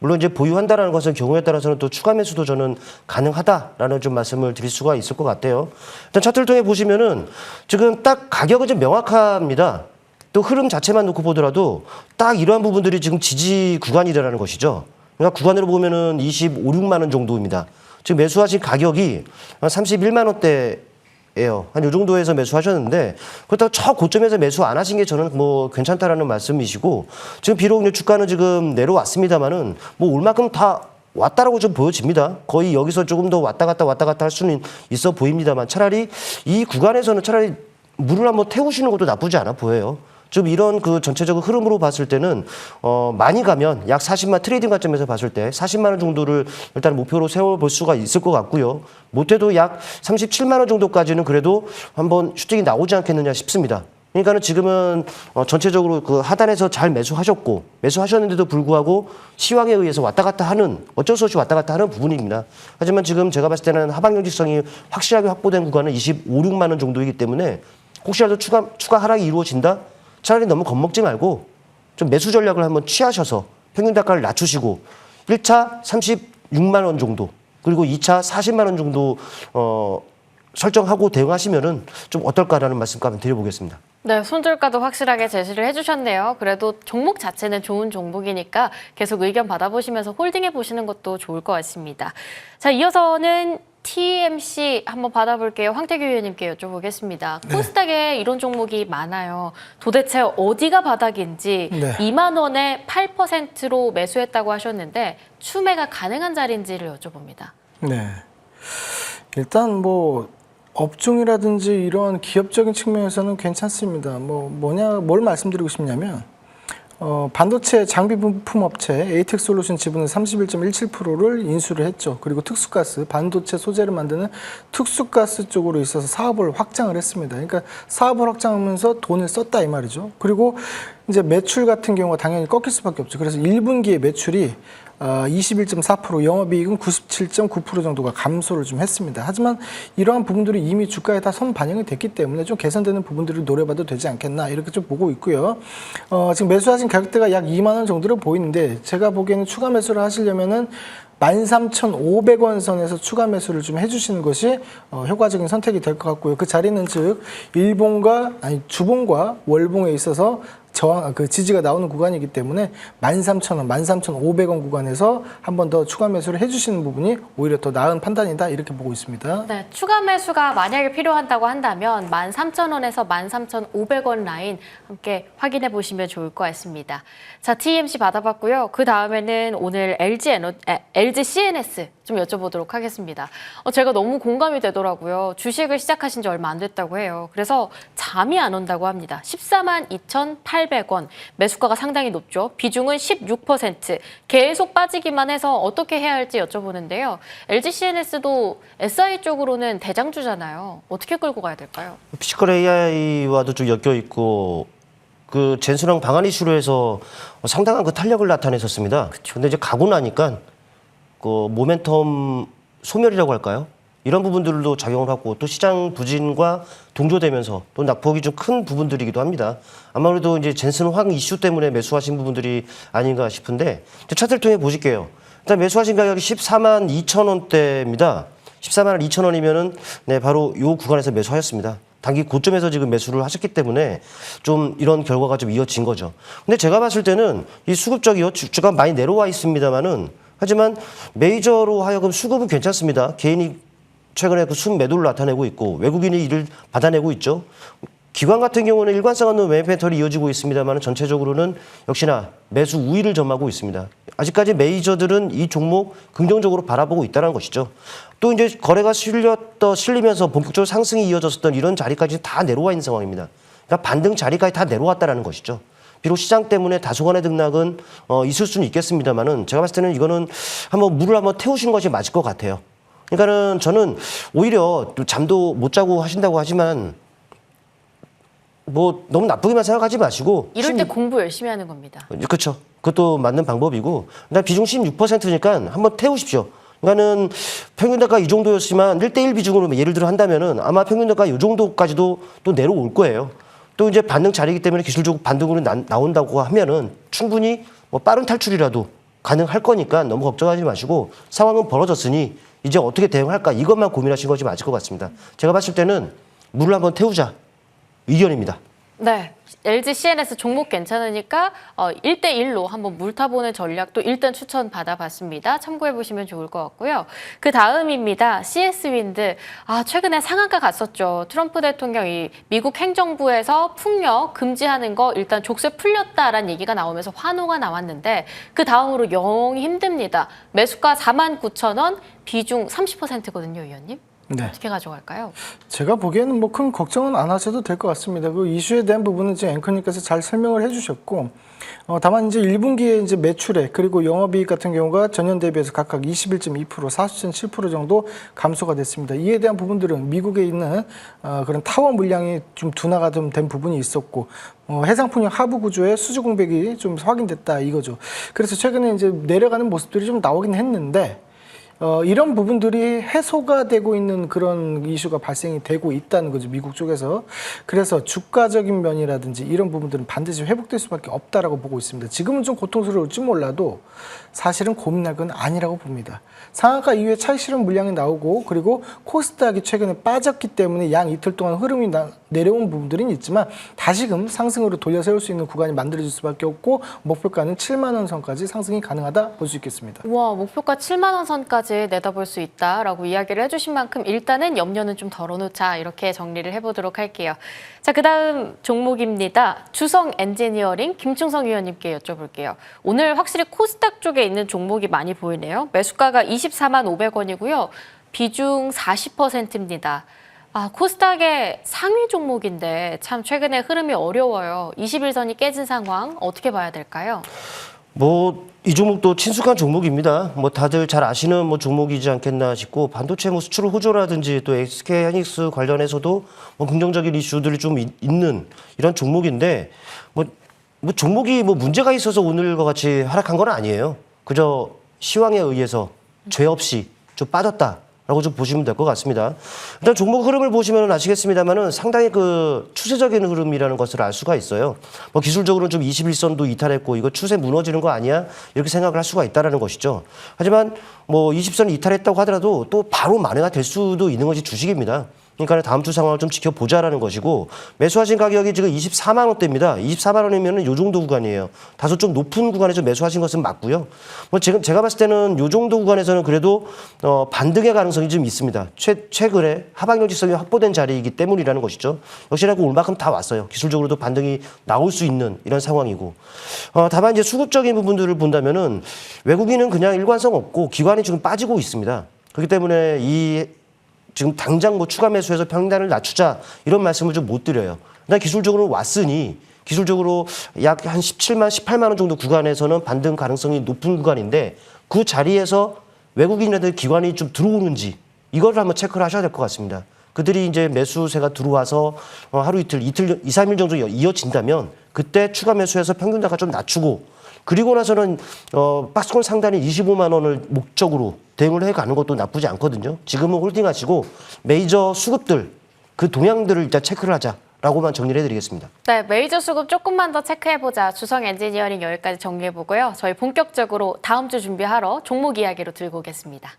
물론 이제 보유한다라는 것은 경우에 따라서는 또 추가 매수도 저는 가능하다라는 좀 말씀을 드릴 수가 있을 것 같아요. 일단 차트를 통해 보시면은 지금 딱 가격은 좀 명확합니다. 또 흐름 자체만 놓고 보더라도 딱 이러한 부분들이 지금 지지 구간이라는 것이죠. 그러니까 구간으로 보면은 25, 6만 원 정도입니다. 지금 매수하신 가격이 한 31만 원대 한 이 정도에서 매수하셨는데 그렇다고 저 고점에서 매수 안 하신 게 저는 뭐 괜찮다라는 말씀이시고 지금 비록 주가는 지금 내려왔습니다만은 뭐 올 만큼 다 왔다라고 좀 보여집니다. 거의 여기서 조금 더 왔다 갔다 할 수는 있어 보입니다만 차라리 이 구간에서는 차라리 물을 한번 태우시는 것도 나쁘지 않아 보여요. 좀 이런 그 전체적인 흐름으로 봤을 때는 많이 가면 약 40만 트레이딩 관점에서 봤을 때 40만 원 정도를 일단 목표로 세워볼 수가 있을 것 같고요. 못해도 약 37만 원 정도까지는 그래도 한번 슈팅이 나오지 않겠느냐 싶습니다. 그러니까는 지금은 전체적으로 그 하단에서 잘 매수하셨는데도 불구하고 시황에 의해서 왔다 갔다 하는 어쩔 수 없이 왔다 갔다 하는 부분입니다. 하지만 지금 제가 봤을 때는 하방 경직성이 확실하게 확보된 구간은 25, 6만 원 정도이기 때문에 혹시라도 추가 하락이 이루어진다? 차라리 너무 겁먹지 말고 좀 매수 전략을 한번 취하셔서 평균 단가를 낮추시고 1차 36만 원 정도 그리고 2차 40만 원 정도 설정하고 대응하시면은 좀 어떨까라는 말씀까지 한번 드려보겠습니다. 네, 손절가도 확실하게 제시를 해주셨네요. 그래도 종목 자체는 좋은 종목이니까 계속 의견 받아보시면서 홀딩해 보시는 것도 좋을 것 같습니다. 자, 이어서는 TMC 한번 받아볼게요. 황태규 위원님께 여쭤보겠습니다. 네. 코스닥에 이런 종목이 많아요. 도대체 어디가 바닥인지 네. 2만 원에 8%로 매수했다고 하셨는데 추매가 가능한 자리인지를 여쭤봅니다. 네. 일단 뭐 업종이라든지 이런 기업적인 측면에서는 괜찮습니다. 뭘 말씀드리고 싶냐면 반도체 장비 부품 업체 에이텍 솔루션 지분은 31.17%를 인수를 했죠. 그리고 특수가스, 반도체 소재를 만드는 특수가스 쪽으로 있어서 사업을 확장을 했습니다. 그러니까 사업을 확장하면서 돈을 썼다 이 말이죠. 그리고 이제 매출 같은 경우가 당연히 꺾일 수밖에 없죠. 그래서 1분기에 매출이 21.4%, 영업이익은 97.9% 정도가 감소를 좀 했습니다. 하지만 이러한 부분들이 이미 주가에 다 선반영이 됐기 때문에 좀 개선되는 부분들을 노려봐도 되지 않겠나 이렇게 좀 보고 있고요. 지금 매수하신 가격대가 약 2만 원 정도로 보이는데 제가 보기에는 추가 매수를 하시려면은 13,500원 선에서 추가 매수를 좀 해주시는 것이 효과적인 선택이 될 것 같고요. 그 자리는 즉 주봉과 월봉에 있어서 지지가 나오는 구간이기 때문에 13,000원, 13,500원 구간에서 한 번 더 추가 매수를 해주시는 부분이 오히려 더 나은 판단이다 이렇게 보고 있습니다. 네, 추가 매수가 만약에 필요한다고 한다면 13,000원에서 13,500원 라인 함께 확인해 보시면 좋을 것 같습니다. 자, TMC 받아봤고요. 그 다음에는 오늘 LG CNS 좀 여쭤보도록 하겠습니다. 제가 너무 공감이 되더라고요. 주식을 시작하신 지 얼마 안 됐다고 해요. 그래서 잠이 안 온다고 합니다. 142,800원. 매수가가 상당히 높죠. 비중은 16%. 계속 빠지기만 해서 어떻게 해야 할지 여쭤보는데요. LG CNS도 SI 쪽으로는 대장주잖아요. 어떻게 끌고 가야 될까요? 피지컬 AI와도 좀 엮여 있고 그 젠수랑 방한 이슈로 해서 상당한 그 탄력을 나타냈었습니다. 근데 이제 가고 나니까 그 모멘텀 소멸이라고 할까요? 이런 부분들도 작용을 하고 또 시장 부진과 동조되면서 또 낙폭이 좀 큰 부분들이기도 합니다. 아무래도 이제 젠슨 황 이슈 때문에 매수하신 부분들이 아닌가 싶은데 차트를 통해 보실게요. 일단 매수하신 가격이 14만 2천 원대입니다. 14만 2천 원이면은 네, 바로 요 구간에서 매수하셨습니다. 단기 고점에서 지금 매수를 하셨기 때문에 좀 이런 결과가 좀 이어진 거죠. 근데 제가 봤을 때는 이 수급적이요. 주가 많이 내려와 있습니다만은 하지만 메이저로 하여금 수급은 괜찮습니다. 개인이 최근에 그 순매도를 나타내고 있고 외국인이 이를 받아내고 있죠. 기관 같은 경우는 일관성 없는 매매 패턴이 이어지고 있습니다만 전체적으로는 역시나 매수 우위를 점하고 있습니다. 아직까지 메이저들은 이 종목 긍정적으로 바라보고 있다는 것이죠. 또 이제 거래가 실리면서 본격적으로 상승이 이어졌었던 이런 자리까지 다 내려와 있는 상황입니다. 그러니까 반등 자리까지 다 내려왔다는 것이죠. 비록 시장 때문에 다소간의 등락은 있을 수는 있겠습니다만은 제가 봤을 때는 이거는 물을 한번 태우시는 것이 맞을 것 같아요. 그러니까는 저는 오히려 잠도 못 자고 하신다고 하지만 뭐 너무 나쁘게만 생각하지 마시고 이럴 때 공부 열심히 하는 겁니다. 그렇죠. 그것도 맞는 방법이고 그다음 비중 16%니까 한번 태우십시오. 그러니까는 평균 단가 이 정도였지만 1대1 비중으로 예를 들어 한다면은 아마 평균 단가 이 정도까지도 또 내려올 거예요. 또 이제 반등 자리이기 때문에 기술적으로 반등으로 나온다고 하면은 충분히 뭐 빠른 탈출이라도 가능할 거니까 너무 걱정하지 마시고 상황은 벌어졌으니 이제 어떻게 대응할까 이것만 고민하신 것이 맞을 것 같습니다. 제가 봤을 때는 물을 한번 태우자 의견입니다. 네, LG CNS 종목 괜찮으니까 1대1로 한번 물 타보는 전략도 일단 추천 받아봤습니다. 참고해보시면 좋을 것 같고요. 그 다음입니다. CS-윈드. 최근에 상한가 갔었죠. 트럼프 대통령이 미국 행정부에서 풍력 금지하는 거 일단 족쇄 풀렸다라는 얘기가 나오면서 환호가 나왔는데 그 다음으로 영 힘듭니다. 매수가 49,000원, 비중 30%거든요, 위원님. 네. 어떻게 가져갈까요? 제가 보기에는 뭐 큰 걱정은 안 하셔도 될 것 같습니다. 그 이슈에 대한 부분은 이제 앵커님께서 잘 설명을 해주셨고, 다만 이제 1분기에 이제 매출액 그리고 영업이익 같은 경우가 전년 대비해서 각각 21.2%, 40.7% 정도 감소가 됐습니다. 이에 대한 부분들은 미국에 있는 그런 타워 물량이 좀 둔화가 좀 된 부분이 있었고, 해상풍력 하부 구조의 수주 공백이 좀 확인됐다 이거죠. 그래서 최근에 이제 내려가는 모습들이 좀 나오긴 했는데. 이런 부분들이 해소가 되고 있는 그런 이슈가 발생이 되고 있다는 거죠, 미국 쪽에서. 그래서 주가적인 면이라든지 이런 부분들은 반드시 회복될 수밖에 없다라고 보고 있습니다. 지금은 좀 고통스러울지 몰라도 사실은 고민할 건 아니라고 봅니다. 상한가 이후에 차익 실현 물량이 나오고 그리고 코스닥이 최근에 빠졌기 때문에 양 이틀 동안 흐름이 내려온 부분들은 있지만 다시금 상승으로 돌려 세울 수 있는 구간이 만들어질 수밖에 없고 목표가는 7만 원 선까지 상승이 가능하다 볼 수 있겠습니다. 와, 목표가 7만 원 선까지 내다볼 수 있다라고 이야기를 해주신 만큼 일단은 염려는 좀 덜어놓자 이렇게 정리를 해보도록 할게요. 자, 그다음 종목입니다. 주성 엔지니어링 김충성 위원님께 여쭤볼게요. 오늘 확실히 코스닥 쪽에 있는 종목이 많이 보이네요. 매수가가 24만 500원이고요. 비중 40%입니다. 코스닥의 상위 종목인데 참 최근에 흐름이 어려워요. 21선이 깨진 상황 어떻게 봐야 될까요? 이 종목도 친숙한 종목입니다. 다들 잘 아시는 종목이지 않겠나 싶고, 반도체 수출 호조라든지 또 SK 하이닉스 관련해서도 긍정적인 이슈들이 좀 있는 이런 종목인데, 종목이 문제가 있어서 오늘과 같이 하락한 건 아니에요. 그저 시황에 의해서 죄 없이 좀 빠졌다라고 좀 보시면 될 것 같습니다. 일단 종목 흐름을 보시면 아시겠습니다만은 상당히 그 추세적인 흐름이라는 것을 알 수가 있어요. 기술적으로는 좀 21선도 이탈했고 이거 추세 무너지는 거 아니야? 이렇게 생각을 할 수가 있다라는 것이죠. 하지만 20선 이탈했다고 하더라도 또 바로 만회가 될 수도 있는 것이 주식입니다. 그러니까 다음 주 상황을 좀 지켜보자라는 것이고, 매수하신 가격이 지금 24만 원대입니다. 24만 원이면 이 정도 구간이에요. 다소 좀 높은 구간에서 매수하신 것은 맞고요. 지금 제가 봤을 때는 이 정도 구간에서는 그래도 반등의 가능성이 좀 있습니다. 최근에 하방력 지성이 확보된 자리이기 때문이라는 것이죠. 역시나 올만큼 다 왔어요. 기술적으로도 반등이 나올 수 있는 이런 상황이고, 다만 이제 수급적인 부분들을 본다면은 외국인은 그냥 일관성 없고 기관이 지금 빠지고 있습니다. 그렇기 때문에 지금 당장 추가 매수해서 평단을 낮추자 이런 말씀을 좀 못 드려요. 일단 기술적으로 왔으니 기술적으로 약 한 17만, 18만 원 정도 구간에서는 반등 가능성이 높은 구간인데 그 자리에서 외국인이라든 기관이 좀 들어오는지 이걸 한번 체크를 하셔야 될 것 같습니다. 그들이 이제 매수세가 들어와서 하루 이틀, 2, 3일 정도 이어진다면 그때 추가 매수해서 평균가가 좀 낮추고, 그리고 나서는 박스권 상단이 25만 원을 목적으로 대응을 해가는 것도 나쁘지 않거든요. 지금은 홀딩하시고 메이저 수급들 그 동향들을 일단 체크를 하자라고만 정리를 해드리겠습니다. 네, 메이저 수급 조금만 더 체크해보자. 주성 엔지니어링 여기까지 정리해보고요. 저희 본격적으로 다음 주 준비하러 종목 이야기로 들고 오겠습니다.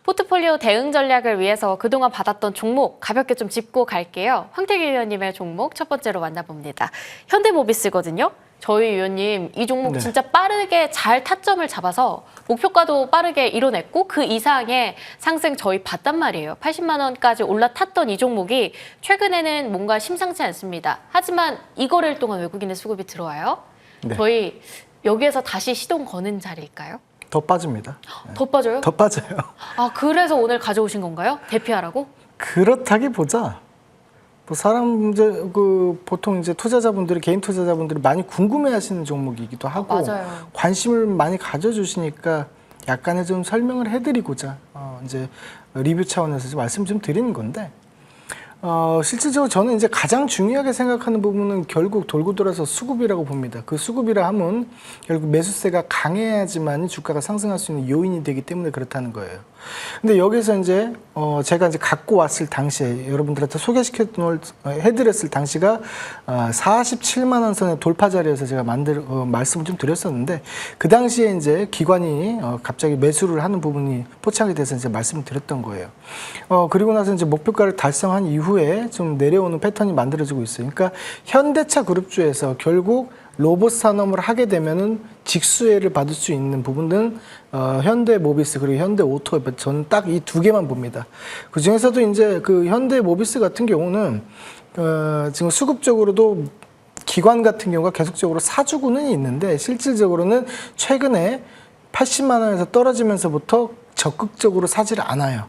포트폴리오 대응 전략을 위해서 그동안 받았던 종목 가볍게 좀 짚고 갈게요. 황태기 위원님의 종목 첫 번째로 만나봅니다. 현대모비스거든요. 저희 위원님 이 종목 네. 진짜 빠르게 잘 타점을 잡아서 목표가도 빠르게 이뤄냈고 그 이상의 상승 저희 봤단 말이에요. 80만 원까지 올라탔던 이 종목이 최근에는 뭔가 심상치 않습니다. 하지만 이 거래일 동안 외국인의 수급이 들어와요. 네. 저희 여기에서 다시 시동 거는 자리일까요? 더 빠집니다. 더 빠져요? 더 빠져요. 그래서 오늘 가져오신 건가요? 대피하라고? 그렇다기보다 보통 이제 투자자분들이 개인 투자자분들이 많이 궁금해하시는 종목이기도 하고 맞아요. 관심을 많이 가져주시니까 약간의 좀 설명을 해드리고자 이제 리뷰 차원에서 좀 말씀 좀 드리는 건데. 실질적으로 저는 이제 가장 중요하게 생각하는 부분은 결국 돌고 돌아서 수급이라고 봅니다. 그 수급이라 함은 결국 매수세가 강해야지만 주가가 상승할 수 있는 요인이 되기 때문에 그렇다는 거예요. 근데 여기서 이제 제가 이제 갖고 왔을 당시에 여러분들한테 해드렸을 당시가 47만 원 선의 돌파 자리에서 제가 말씀을 좀 드렸었는데, 그 당시에 이제 기관이 갑자기 매수를 하는 부분이 포착이 돼서 이제 말씀을 드렸던 거예요. 그리고 나서 이제 목표가를 달성한 이후에 좀 내려오는 패턴이 만들어지고 있어요. 그러니까 현대차 그룹주에서 결국 로봇 산업을 하게 되면은 직수혜를 받을 수 있는 부분은 현대모비스 그리고 현대오토 저는 딱 이 두 개만 봅니다. 그 중에서도 이제 그 현대모비스 같은 경우는 지금 수급적으로도 기관 같은 경우가 계속적으로 사주고는 있는데 실질적으로는 최근에 80만 원에서 떨어지면서부터 적극적으로 사지를 않아요.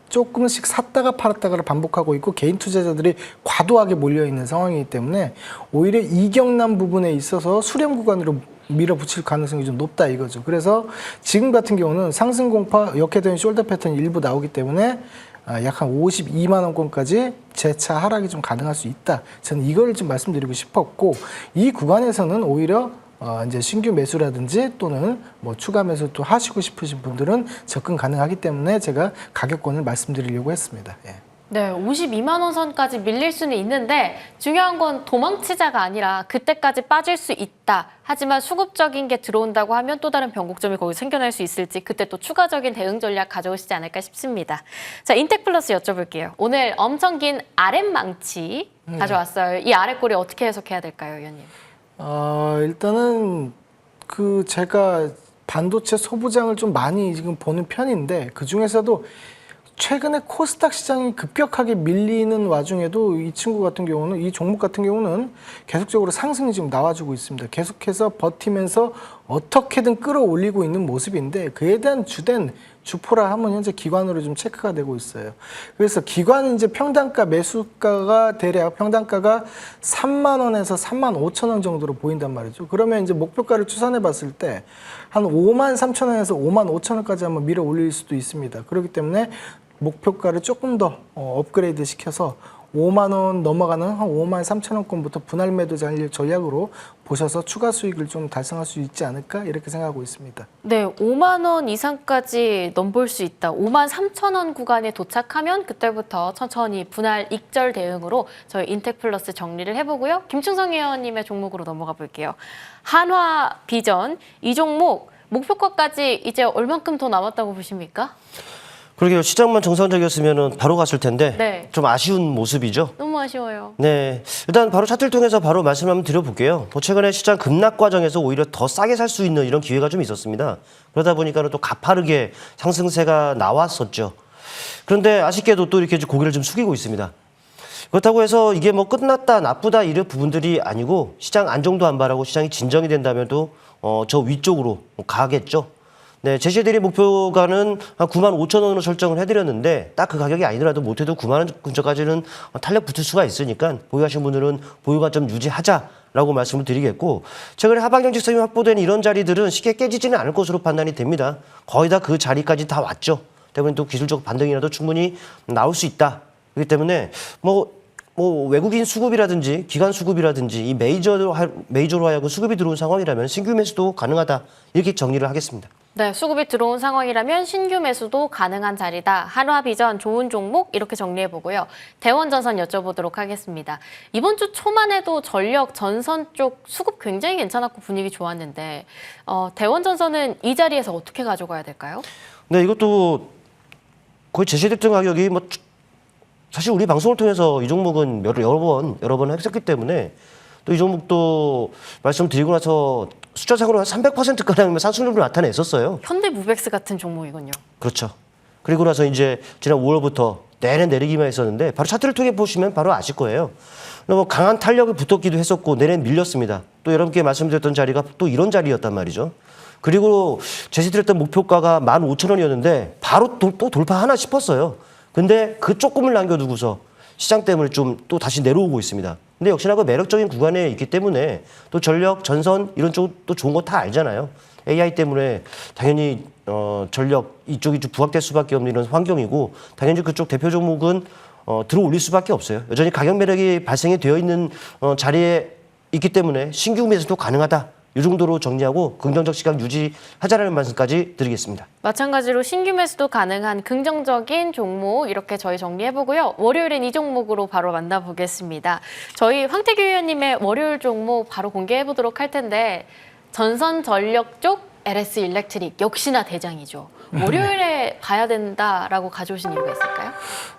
조금씩 샀다가 팔았다가를 반복하고 있고 개인 투자자들이 과도하게 몰려 있는 상황이기 때문에 오히려 이경남 부분에 있어서 수렴 구간으로 밀어붙일 가능성이 좀 높다 이거죠. 그래서 지금 같은 경우는 상승 공파 역회된 숄더 패턴이 일부 나오기 때문에 약 한 52만 원권까지 재차 하락이 좀 가능할 수 있다. 저는 이걸 좀 말씀드리고 싶었고 이 구간에서는 오히려 이제 신규 매수라든지 또는 뭐 추가 매수 또 하시고 싶으신 분들은 접근 가능하기 때문에 제가 가격권을 말씀드리려고 했습니다. 예. 네, 52만 원 선까지 밀릴 수는 있는데 중요한 건 도망치자가 아니라 그때까지 빠질 수 있다. 하지만 수급적인 게 들어온다고 하면 또 다른 변곡점이 거기 생겨날 수 있을지 그때 또 추가적인 대응 전략 가져오시지 않을까 싶습니다. 자, 인텍플러스 여쭤볼게요. 오늘 엄청 긴 아랫망치 가져왔어요. 이 아랫골이 어떻게 해석해야 될까요, 의원님? 일단은 그 제가 반도체 소부장을 좀 많이 지금 보는 편인데 그 중에서도 최근에 코스닥 시장이 급격하게 밀리는 와중에도 이 친구 같은 경우는 이 종목 같은 경우는 계속적으로 상승이 지금 나와주고 있습니다. 계속해서 버티면서 어떻게든 끌어올리고 있는 모습인데 그에 대한 주된 주포라 하면 현재 기관으로 좀 체크가 되고 있어요. 그래서 기관은 이제 평단가 매수가가 대략 평단가가 3만 원에서 3만 5천 원 정도로 보인단 말이죠. 그러면 이제 목표가를 추산해 봤을 때 한 5만 3천 원에서 5만 5천 원까지 한번 밀어 올릴 수도 있습니다. 그렇기 때문에 목표가를 조금 더 업그레이드 시켜서 5만 원 넘어가는 한 5만 3천 원권부터 분할 매도 전략으로 보셔서 추가 수익을 좀 달성할 수 있지 않을까 이렇게 생각하고 있습니다. 네, 5만 원 이상까지 넘볼 수 있다. 5만 3천 원 구간에 도착하면 그때부터 천천히 분할 익절 대응으로 저희 인텍플러스 정리를 해보고요. 김충성 의원님의 종목으로 넘어가 볼게요. 한화비전 이 종목 목표가까지 이제 얼만큼 더 남았다고 보십니까? 그러게요. 시장만 정상적이었으면 바로 갔을 텐데 네. 좀 아쉬운 모습이죠. 너무 아쉬워요. 네, 일단 바로 차트를 통해서 바로 말씀 한번 드려볼게요. 최근에 시장 급락 과정에서 오히려 더 싸게 살 수 있는 이런 기회가 좀 있었습니다. 그러다 보니까 또 가파르게 상승세가 나왔었죠. 그런데 아쉽게도 또 이렇게 고개를 좀 숙이고 있습니다. 그렇다고 해서 이게 뭐 끝났다, 나쁘다 이런 부분들이 아니고 시장 안정도 안 바라고 시장이 진정이 된다면 또 저 위쪽으로 가겠죠. 네, 제시해드린 목표가는 한 9만 5천 원으로 설정을 해드렸는데 딱 그 가격이 아니더라도 못해도 9만 원 근처까지는 탄력 붙을 수가 있으니까 보유하신 분들은 보유가 좀 유지하자라고 말씀을 드리겠고 최근에 하방정 직선이 확보된 이런 자리들은 쉽게 깨지지는 않을 것으로 판단이 됩니다. 거의 다 그 자리까지 다 왔죠. 때문에 또 기술적 반등이라도 충분히 나올 수 있다. 그렇기 때문에 뭐 외국인 수급이라든지 기관 수급이라든지 이 메이저로 하여금 수급이 들어온 상황이라면 신규 매수도 가능하다. 이렇게 정리를 하겠습니다. 네, 수급이 들어온 상황이라면 신규 매수도 가능한 자리다. 한화비전 좋은 종목 이렇게 정리해보고요. 대원전선 여쭤보도록 하겠습니다. 이번 주 초만 해도 전력, 전선 쪽 수급 굉장히 괜찮았고 분위기 좋았는데 대원전선은 이 자리에서 어떻게 가져가야 될까요? 네, 이것도 거의 제시됐던 가격이 뭐 사실 우리 방송을 통해서 이 종목은 여러 번 했었기 때문에 또 이 종목도 말씀드리고 나서 숫자상으로 한 300%가량 상승률을 나타냈었어요. 현대무백스 같은 종목이군요. 그렇죠. 그리고 나서 이제 지난 5월부터 내내 내리기만 했었는데 바로 차트를 통해 보시면 바로 아실 거예요. 뭐 강한 탄력이 붙었기도 했었고 내내 밀렸습니다. 또 여러분께 말씀드렸던 자리가 또 이런 자리였단 말이죠. 그리고 제시드렸던 목표가가 15,000원이었는데 바로 또 돌파하나 싶었어요. 근데 그 조금을 남겨두고서 시장 때문에 좀 또 다시 내려오고 있습니다. 근데 역시나 그 매력적인 구간에 있기 때문에 또 전력, 전선 이런 쪽 또 좋은 거 다 알잖아요. AI 때문에 당연히 전력 이쪽이 좀 부각될 수밖에 없는 이런 환경이고 당연히 그쪽 대표 종목은 들어올릴 수밖에 없어요. 여전히 가격 매력이 발생이 되어 있는 자리에 있기 때문에 신규 매수도 가능하다. 이 정도로 정리하고 긍정적 시각 유지하자라는 말씀까지 드리겠습니다. 마찬가지로 신규 매수도 가능한 긍정적인 종목 이렇게 저희 정리해보고요. 월요일엔 이 종목으로 바로 만나보겠습니다. 저희 황태규 의원님의 월요일 종목 바로 공개해보도록 할 텐데 전선 전력 쪽 LS 일렉트릭 역시나 대장이죠. 월요일에 봐야 된다라고 가져오신 이유가 있을까요?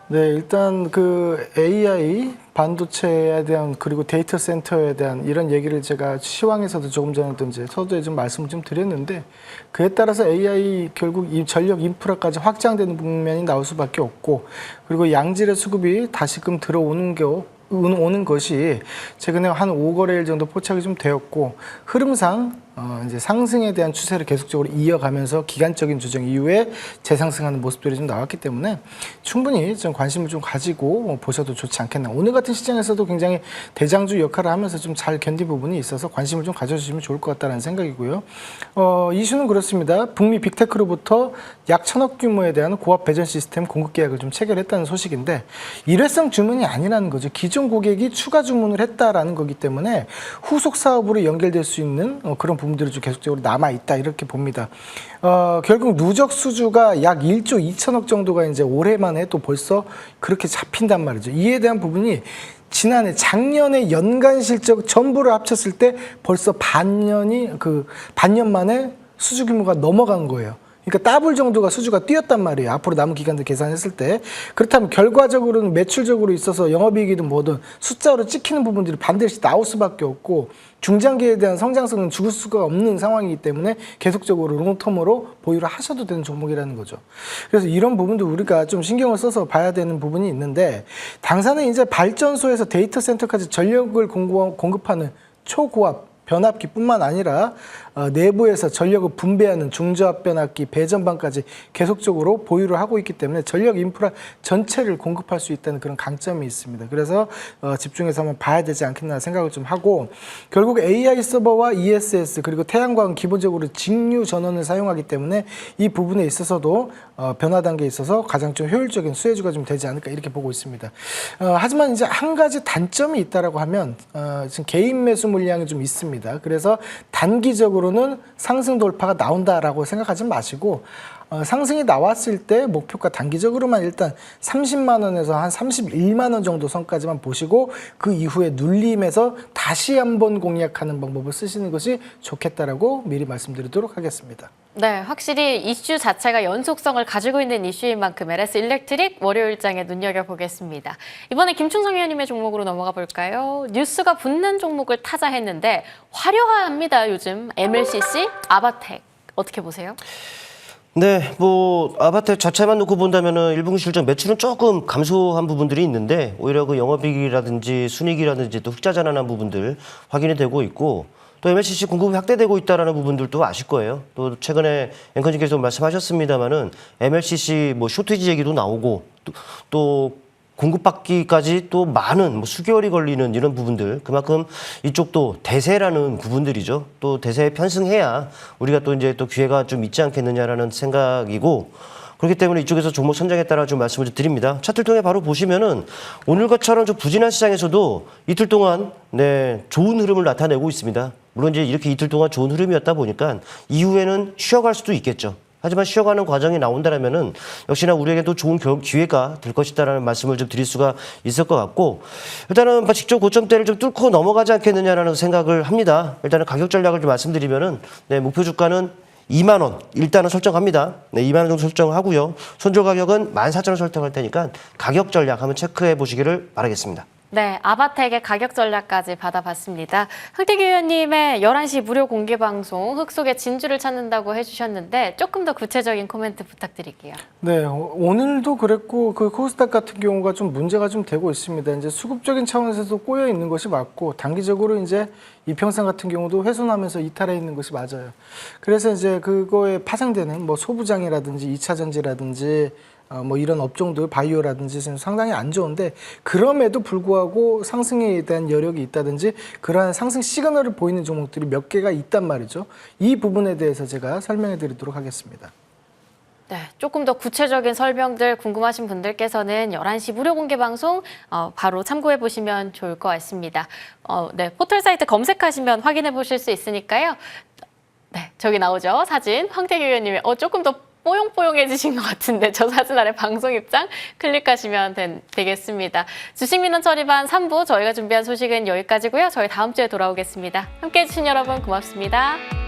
네, 일단 그 AI 반도체에 대한 그리고 데이터 센터에 대한 이런 얘기를 제가 시황에서도 조금 전에도 이제 서두에 좀 말씀을 좀 드렸는데 그에 따라서 AI 결국 이 전력 인프라까지 확장되는 국면이 나올 수밖에 없고 그리고 양질의 수급이 다시금 오는 것이 최근에 한 5거래일 정도 포착이 좀 되었고 흐름상 이제 상승에 대한 추세를 계속적으로 이어가면서 기간적인 조정 이후에 재상승하는 모습들이 좀 나왔기 때문에 충분히 좀 관심을 좀 가지고 보셔도 좋지 않겠나. 오늘 같은 시장에서도 굉장히 대장주 역할을 하면서 좀 잘 견딘 부분이 있어서 관심을 좀 가져주시면 좋을 것 같다는 생각이고요. 이슈는 그렇습니다. 북미 빅테크로부터 약 1,000억 규모에 대한 고압 배전 시스템 공급 계약을 좀 체결했다는 소식인데 일회성 주문이 아니라는 거죠. 기존 고객이 추가 주문을 했다라는 거기 때문에 후속 사업으로 연결될 수 있는 그런 부분들이 좀 계속적으로 남아있다 이렇게 봅니다. 결국 누적 수주가 약 1조 2천억 정도가 이제 올해만 해도 벌써 그렇게 잡힌단 말이죠. 이에 대한 부분이 작년에 연간 실적 전부를 합쳤을 때 벌써 반년 만에 수주 규모가 넘어간 거예요. 그러니까 더블 정도가 수주가 뛰었단 말이에요. 앞으로 남은 기간들 계산했을 때. 그렇다면 결과적으로는 매출적으로 있어서 영업이익이든 뭐든 숫자로 찍히는 부분들이 반드시 나올 수밖에 없고 중장기에 대한 성장성은 죽을 수가 없는 상황이기 때문에 계속적으로 롱텀으로 보유를 하셔도 되는 종목이라는 거죠. 그래서 이런 부분도 우리가 좀 신경을 써서 봐야 되는 부분이 있는데 당사는 이제 발전소에서 데이터 센터까지 전력을 공급하는 초고압 변압기뿐만 아니라 내부에서 전력을 분배하는 중저압 변압기, 배전반까지 계속적으로 보유를 하고 있기 때문에 전력 인프라 전체를 공급할 수 있다는 그런 강점이 있습니다. 그래서 집중해서 한번 봐야 되지 않겠나 생각을 좀 하고 결국 AI 서버와 ESS 그리고 태양광은 기본적으로 직류 전원을 사용하기 때문에 이 부분에 있어서도 변화 단계에 있어서 가장 좀 효율적인 수혜주가 좀 되지 않을까 이렇게 보고 있습니다. 하지만 이제 한 가지 단점이 있다라고 하면 지금 개인 매수 물량이 좀 있습니다. 그래서 단기적으로는 상승 돌파가 나온다라고 생각하지 마시고 상승이 나왔을 때 목표가 단기적으로만 일단 30만 원에서 한 31만 원 정도 선까지만 보시고 그 이후에 눌림에서 다시 한번 공략하는 방법을 쓰시는 것이 좋겠다라고 미리 말씀드리도록 하겠습니다. 네, 확실히 이슈 자체가 연속성을 가지고 있는 이슈인 만큼 LS 일렉트릭 월요일장에 눈여겨보겠습니다. 이번에 김충성 위원님의 종목으로 넘어가 볼까요? 뉴스가 붙는 종목을 타자했는데 화려합니다, 요즘. MLCC, 아바텍. 어떻게 보세요? 네, 뭐 아바텍 자체만 놓고 본다면은 1분기 실적 매출은 조금 감소한 부분들이 있는데 오히려 그 영업이익이라든지 순이익이라든지 또 흑자 전환한 부분들 확인이 되고 있고 또 MLCC 공급이 확대되고 있다라는 부분들도 아실 거예요. 또 최근에 앵커님께서 말씀하셨습니다마는 MLCC 뭐 쇼티지 얘기도 나오고 또 공급받기까지 또 많은 수개월이 걸리는 이런 부분들 그만큼 이쪽도 대세라는 부분들이죠. 또 대세에 편승해야 우리가 또 이제 또 기회가 좀 있지 않겠느냐라는 생각이고 그렇기 때문에 이쪽에서 종목 선정에 따라 좀 말씀을 드립니다. 차트를 통해 바로 보시면은 오늘과처럼 좀 부진한 시장에서도 이틀 동안 좋은 흐름을 나타내고 있습니다. 물론 이제 이렇게 이틀 동안 좋은 흐름이었다 보니까 이후에는 쉬어갈 수도 있겠죠. 하지만 쉬어가는 과정이 나온다면은 역시나 우리에게도 좋은 기회가 될 것이다라는 말씀을 좀 드릴 수가 있을 것 같고 일단은 직접 고점대를 좀 뚫고 넘어가지 않겠느냐라는 생각을 합니다. 일단은 가격 전략을 좀 말씀드리면은 목표 주가는 2만 원 일단은 설정합니다. 2만 원 정도 설정하고요. 손절 가격은 14,000원 설정할 테니까 가격 전략 한번 체크해 보시기를 바라겠습니다. 네, 아바텍의 가격 전략까지 받아봤습니다. 황태기 의원님의 11시 무료 공개 방송 흙 속의 진주를 찾는다고 해주셨는데 조금 더 구체적인 코멘트 부탁드릴게요. 네, 오늘도 그랬고 그 코스닥 같은 경우가 좀 문제가 좀 되고 있습니다. 이제 수급적인 차원에서도 꼬여 있는 것이 맞고 단기적으로 이제 이평선 같은 경우도 훼손하면서 이탈해 있는 것이 맞아요. 그래서 이제 그거에 파생되는 뭐 소부장이라든지 2차 전지라든지 뭐 이런 업종들 바이오라든지 상당히 안 좋은데 그럼에도 불구하고 상승에 대한 여력이 있다든지 그러한 상승 시그널을 보이는 종목들이 몇 개가 있단 말이죠. 이 부분에 대해서 제가 설명해 드리도록 하겠습니다. 네, 조금 더 구체적인 설명들 궁금하신 분들께서는 11시 무료 공개 방송 바로 참고해 보시면 좋을 것 같습니다. 네, 포털 사이트 검색하시면 확인해 보실 수 있으니까요. 네, 저기 나오죠. 사진. 황태기 의원님의 조금 더 뽀용뽀용해지신 것 같은데 저 사진 아래 방송 입장 클릭하시면 되겠습니다. 주식민원 처리반 3부 저희가 준비한 소식은 여기까지고요. 저희 다음 주에 돌아오겠습니다. 함께해 주신 여러분 고맙습니다.